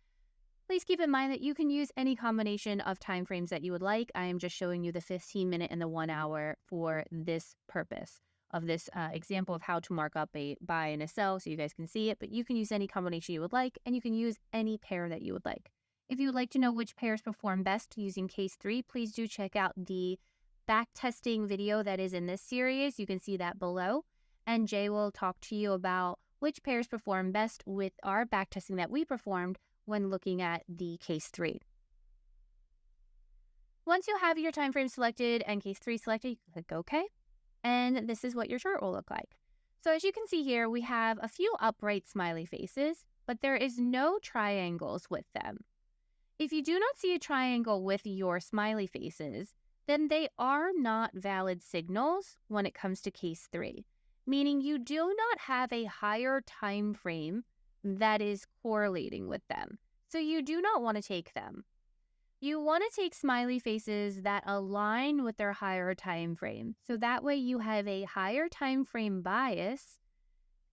Please keep in mind that you can use any combination of time frames that you would like. I am just showing you the 15-minute and the 1 hour for this purpose of this example of how to mark up a buy and a sell so you guys can see it, but you can use any combination you would like, and you can use any pair that you would like. If you would like to know which pairs perform best using case 3, please do check out the back testing video that is in this series. You can see that below, and Jay will talk to you about which pairs perform best with our back testing that we performed when looking at the case 3. Once you have your time frame selected and case 3 selected, you can click OK, and this is what your chart will look like. So as you can see here, we have a few upright smiley faces, but there is no triangles with them. If you do not see a triangle with your smiley faces, then they are not valid signals when it comes to case 3, meaning you do not have a higher time frame that is correlating with them. So you do not want to take them. You want to take smiley faces that align with their higher time frame. So that way you have a higher time frame bias,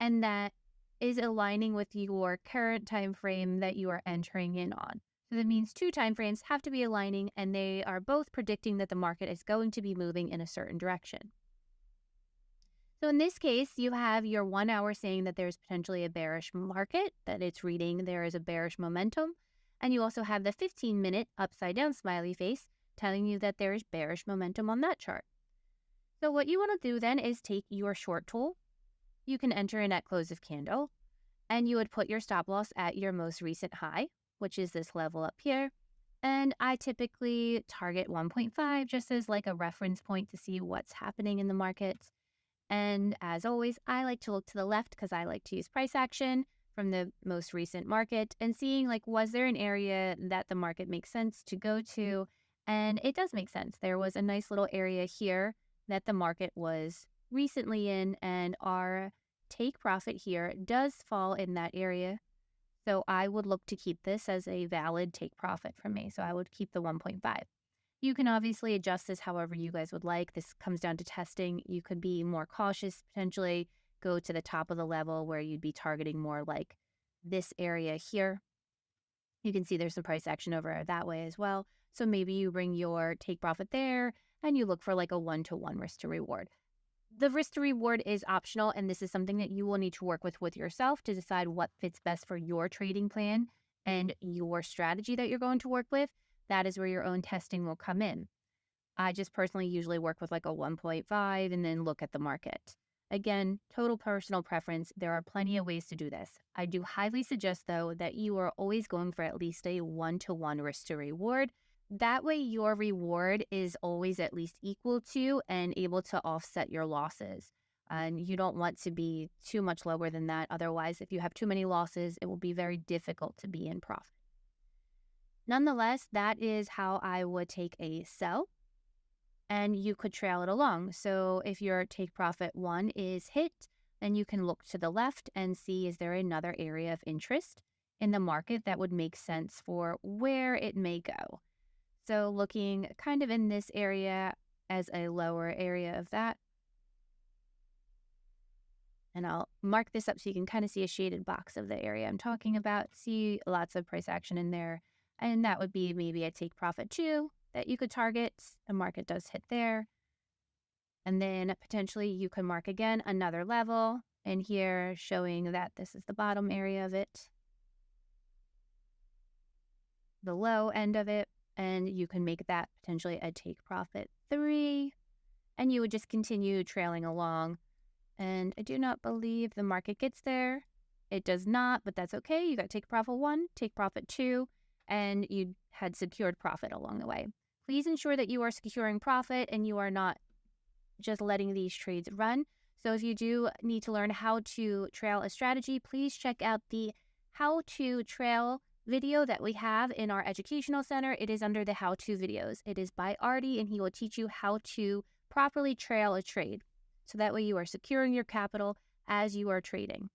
and that is aligning with your current time frame that you are entering in on. So that means two time frames have to be aligning, and they are both predicting that the market is going to be moving in a certain direction. So in this case, you have your 1 hour saying that there's potentially a bearish market, that it's reading there is a bearish momentum. And you also have the 15-minute upside down smiley face telling you that there is bearish momentum on that chart. So what you want to do then is take your short tool. You can enter in at close of candle, and you would put your stop loss at your most recent high, which is this level up here. And I typically target 1.5 just as like a reference point to see what's happening in the markets. And as always, I like to look to the left because I like to use price action from the most recent market and seeing like, was there an area that the market makes sense to go to? And it does make sense. There was a nice little area here that the market was recently in, and our take profit here does fall in that area. So I would look to keep this as a valid take profit from me. So I would keep the 1.5. You can obviously adjust this however you guys would like. This comes down to testing. You could be more cautious, potentially go to the top of the level where you'd be targeting more like this area here. You can see there's some price action over that way as well. So maybe you bring your take profit there and you look for like a 1-to-1 risk to reward. The risk to reward is optional, and this is something that you will need to work with yourself to decide what fits best for your trading plan and your strategy that you're going to work with. That is where your own testing will come in. I just personally usually work with like a 1.5 and then look at the market. Again, total personal preference. There are plenty of ways to do this. I do highly suggest, though, that you are always going for at least a 1-to-1 risk to reward. That way, your reward is always at least equal to and able to offset your losses. And you don't want to be too much lower than that. Otherwise, if you have too many losses, it will be very difficult to be in profit. Nonetheless, that is how I would take a sell, and you could trail it along. So if your take profit 1 is hit, then you can look to the left and see, is there another area of interest in the market that would make sense for where it may go. So looking kind of in this area as a lower area of that. And I'll mark this up so you can kind of see a shaded box of the area I'm talking about. See lots of price action in there. And that would be maybe a take profit 2 that you could target. The market does hit there. And then potentially you can mark again another level. And here showing that this is the bottom area of it, the low end of it. And you can make that potentially a take profit 3. And you would just continue trailing along. And I do not believe the market gets there. It does not, but that's okay. You got take profit 1, take profit 2, and you had secured profit along the way. Please ensure that you are securing profit and you are not just letting these trades run. So if you do need to learn how to trail a strategy, please check out the How to Trail video that we have in our educational center. It is under the how-to videos. It is by Artie, and he will teach you how to properly trail a trade. So that way you are securing your capital as you are trading.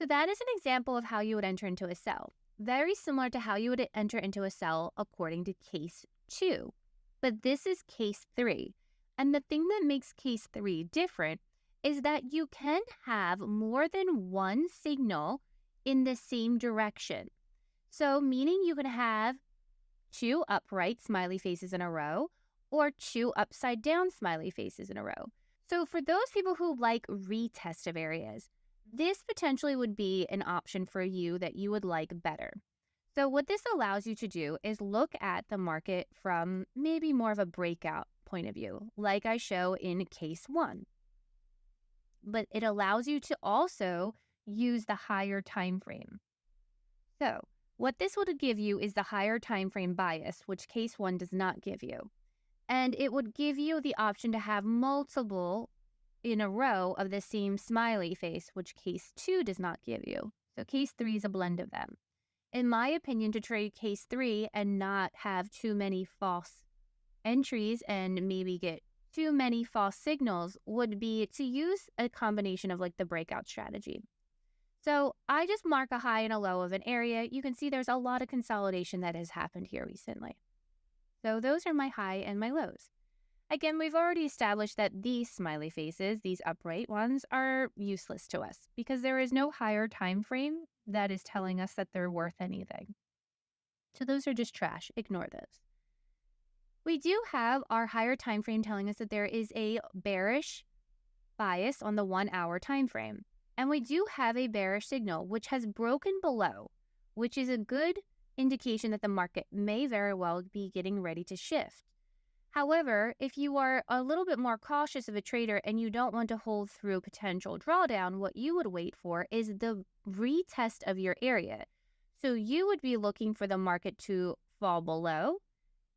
So that is an example of how you would enter into a sell. Very similar to how you would enter into a sell according to case 2. But this is case 3. And the thing that makes case 3 different is that you can have more than one signal in the same direction. So meaning you can have 2 upright smiley faces in a row or 2 upside down smiley faces in a row. So for those people who like retest of areas, this potentially would be an option for you that you would like better. So what this allows you to do is look at the market from maybe more of a breakout point of view, like I show in case 1. But it allows you to also use the higher time frame. So what this would give you is the higher time frame bias, which case 1 does not give you. And it would give you the option to have multiple in a row of the same smiley face, which case 2 does not give you. So case 3 is a blend of them. In my opinion, to trade case 3 and not have too many false entries and maybe get too many false signals would be to use a combination of like the breakout strategy. So I just mark a high and a low of an area. You can see there's a lot of consolidation that has happened here recently. So those are my high and my lows. Again, we've already established that these smiley faces, these upright ones, are useless to us because there is no higher time frame that is telling us that they're worth anything. So those are just trash. Ignore those. We do have our higher time frame telling us that there is a bearish bias on the 1 hour time frame. And we do have a bearish signal, which has broken below, which is a good indication that the market may very well be getting ready to shift. However, if you are a little bit more cautious of a trader and you don't want to hold through potential drawdown, what you would wait for is the retest of your area. So you would be looking for the market to fall below,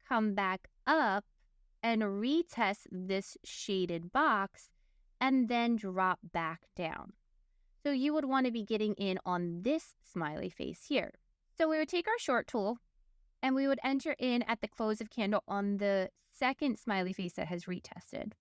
come back up, and retest this shaded box, and then drop back down. So you would want to be getting in on this smiley face here. So we would take our short tool and we would enter in at the close of candle on the second smiley face that has retested.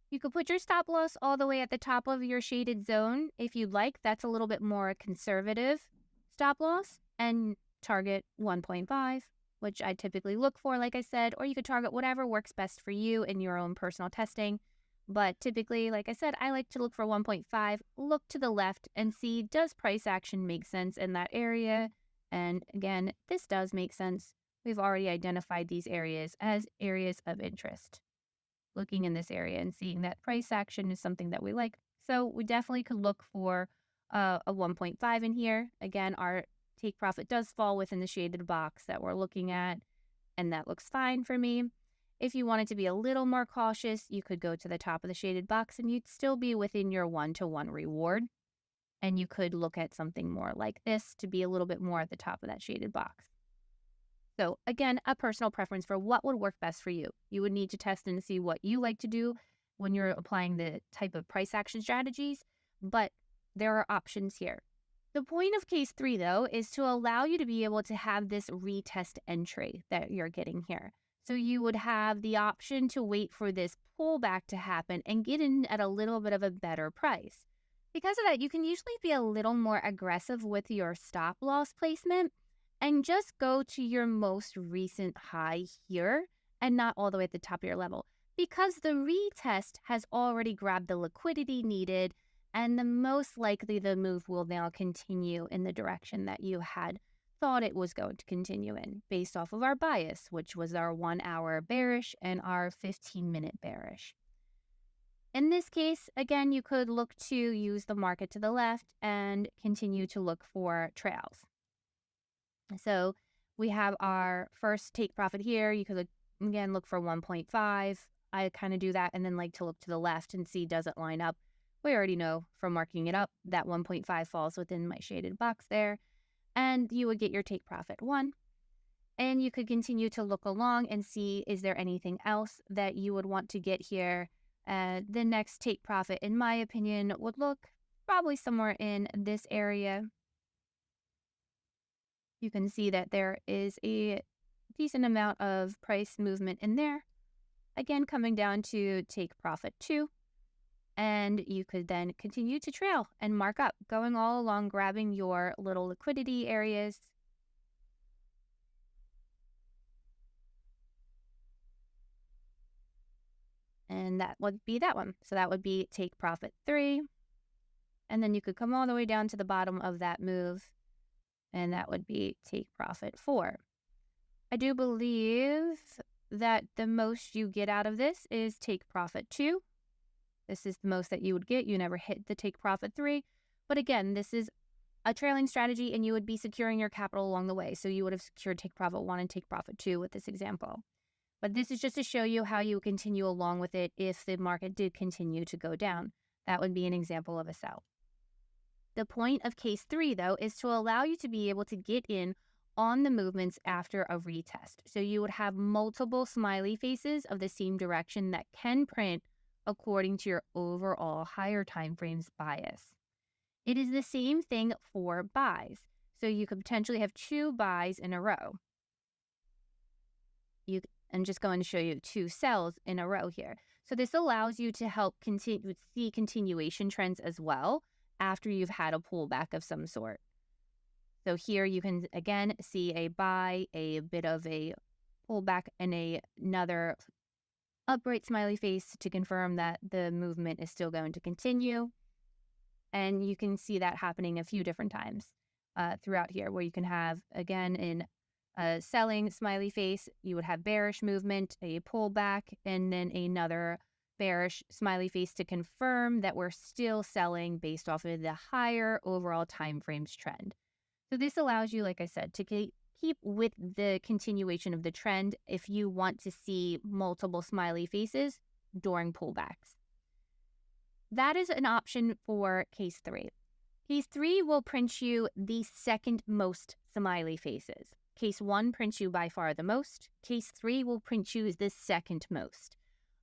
You could put your stop loss all the way at the top of your shaded zone if you'd like. That's a little bit more conservative stop loss, and target 1.5, which I typically look for, like I said, or you could target whatever works best for you in your own personal testing. But typically, like I said, I like to look for 1.5, look to the left and see, does price action make sense in that area? And again, this does make sense. We've already identified these areas as areas of interest. looking in this area and seeing that price action is something that we like. So we definitely could look for a 1.5 in here. Again, our take profit does fall within the shaded box that we're looking at, and that looks fine for me. If you wanted to be a little more cautious, you could go to the top of the shaded box and you'd still be within your 1-to-1 reward. And you could look at something more like this to be a little bit more at the top of that shaded box. So again, a personal preference for what would work best for you. You would need to test and see what you like to do when you're applying the type of price action strategies, but there are options here. The point of case 3, though, is to allow you to be able to have this retest entry that you're getting here. So you would have the option to wait for this pullback to happen and get in at a little bit of a better price. Because of that, you can usually be a little more aggressive with your stop loss placement and just go to your most recent high here and not all the way at the top of your level, because the retest has already grabbed the liquidity needed, and the most likely the move will now continue in the direction that you had thought it was going to continue in based off of our bias, which was our 1-hour bearish and our 15-minute bearish. In this case, again, you could look to use the market to the left and continue to look for trails. So we have our first take profit here. You could, again, look for 1.5. I kind of do that and then like to look to the left and see, does it line up? We already know from marking it up that 1.5 falls within my shaded box there. And you would get your take profit 1. And you could continue to look along and see, is there anything else that you would want to get here? The next take profit, in my opinion, would look probably somewhere in this area. You can see that there is a decent amount of price movement in there. Again, coming down to take profit 2. And you could then continue to trail and mark up, going all along, grabbing your little liquidity areas. And that would be that one. So that would be take profit 3. And then you could come all the way down to the bottom of that move, and that would be take profit 4. I do believe that the most you get out of this is take profit 2. This is the most that you would get. You never hit the take profit 3. But again, this is a trailing strategy and you would be securing your capital along the way. So you would have secured take profit 1 and take profit 2 with this example. But this is just to show you how you continue along with it if the market did continue to go down. That would be an example of a sell. The point of case 3, though, is to allow you to be able to get in on the movements after a retest. So you would have multiple smiley faces of the same direction that can print according to your overall higher time frames bias. It is the same thing for buys. So you could potentially have 2 buys in a row. I'm just going to show you 2 sells in a row here. So this allows you to help see continuation trends as well after you've had a pullback of some sort. So here you can, again, see a buy, a bit of a pullback, and another upright smiley face to confirm that the movement is still going to continue. And you can see that happening a few different times throughout here, where you can have, again, in a selling smiley face, you would have bearish movement, a pullback, and then another bearish smiley face to confirm that we're still selling based off of the higher overall time frames trend. So this allows you, like I said, to keep with the continuation of the trend if you want to see multiple smiley faces during pullbacks. That is an option for case 3. Case 3 will print you the second most smiley faces. Case 1 prints you by far the most. Case 3 will print you the second most.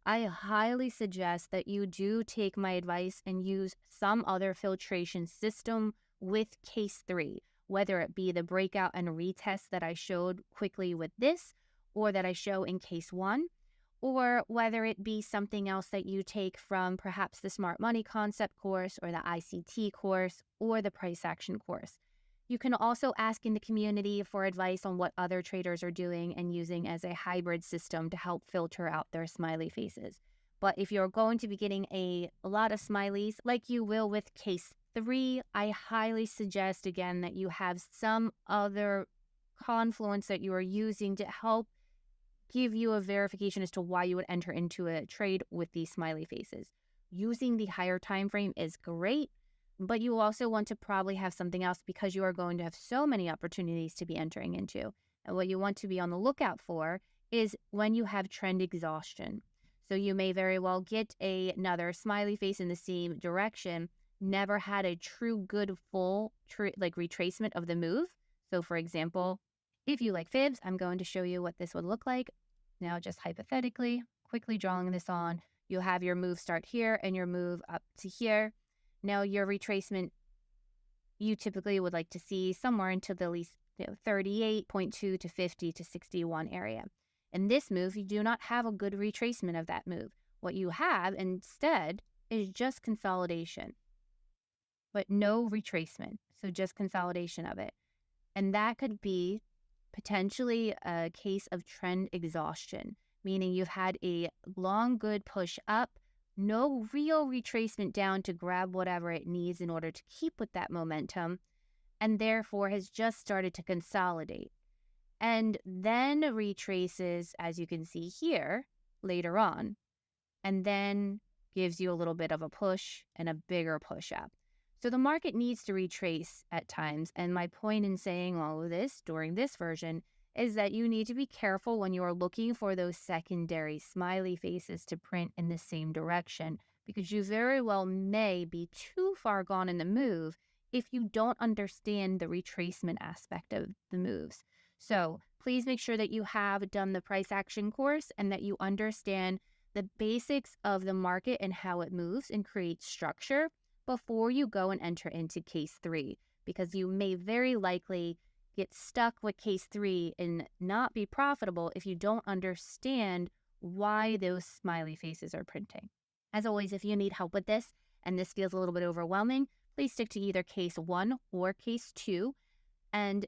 I highly suggest that you do take my advice and use some other filtration system with case 3, whether it be the breakout and retest that I showed quickly with this, or that I show in case 1, or whether it be something else that you take from perhaps the Smart Money Concept course or the ICT course or the price action course. You can also ask in the community for advice on what other traders are doing and using as a hybrid system to help filter out their smiley faces. But if you're going to be getting a lot of smileys, like you will with case 3, I highly suggest, again, that you have some other confluence that you are using to help give you a verification as to why you would enter into a trade with these smiley faces. Using the higher time frame is great, but you also want to probably have something else because you are going to have so many opportunities to be entering into. And what you want to be on the lookout for is when you have trend exhaustion. So you may very well get another smiley face in the same direction, never had a true good full retracement of the move. So for example, if you like fibs, I'm going to show you what this would look like. Now just hypothetically, quickly drawing this on, you'll have your move start here and your move up to here. Now your retracement, you typically would like to see somewhere into the least 38.2 to 50 to 61 area. In this move, you do not have a good retracement of that move. What you have instead is just consolidation, but no retracement. So just consolidation of it. And that could be potentially a case of trend exhaustion, meaning you've had a long, good push up, no real retracement down to grab whatever it needs in order to keep with that momentum, and therefore has just started to consolidate. And then retraces, as you can see here, later on, and then gives you a little bit of a push and a bigger push up. So the market needs to retrace at times, and my point in saying all of this during this version is that you need to be careful when you are looking for those secondary smiley faces to print in the same direction, because you very well may be too far gone in the move if you don't understand the retracement aspect of the moves. So please make sure that you have done the price action course and that you understand the basics of the market and how it moves and creates structure before you go and enter into case 3, because you may very likely get stuck with case 3 and not be profitable if you don't understand why those smiley faces are printing. As always, if you need help with this and this feels a little bit overwhelming, please stick to either case 1 or case 2 and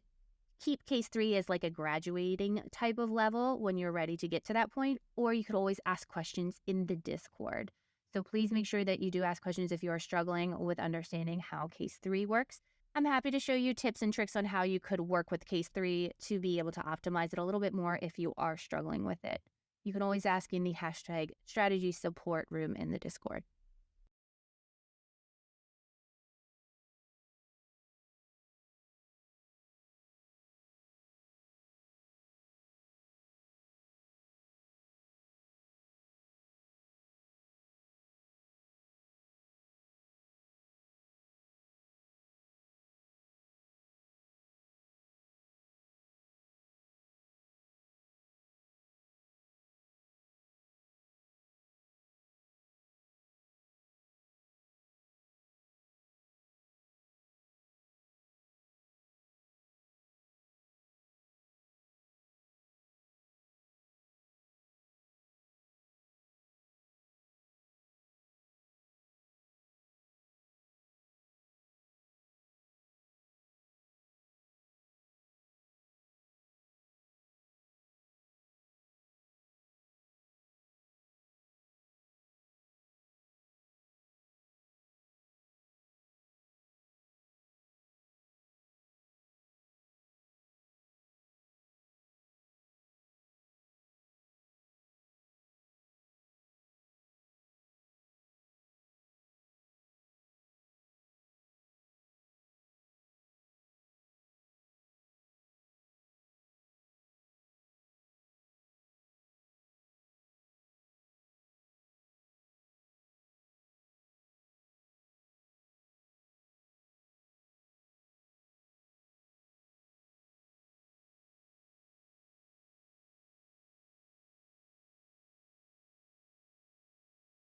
keep case 3 as like a graduating type of level when you're ready to get to that point, or you could always ask questions in the Discord. So please make sure that you do ask questions if you are struggling with understanding how case 3 works. I'm happy to show you tips and tricks on how you could work with case 3 to be able to optimize it a little bit more if you are struggling with it. You can always ask in the hashtag strategy support room in the Discord.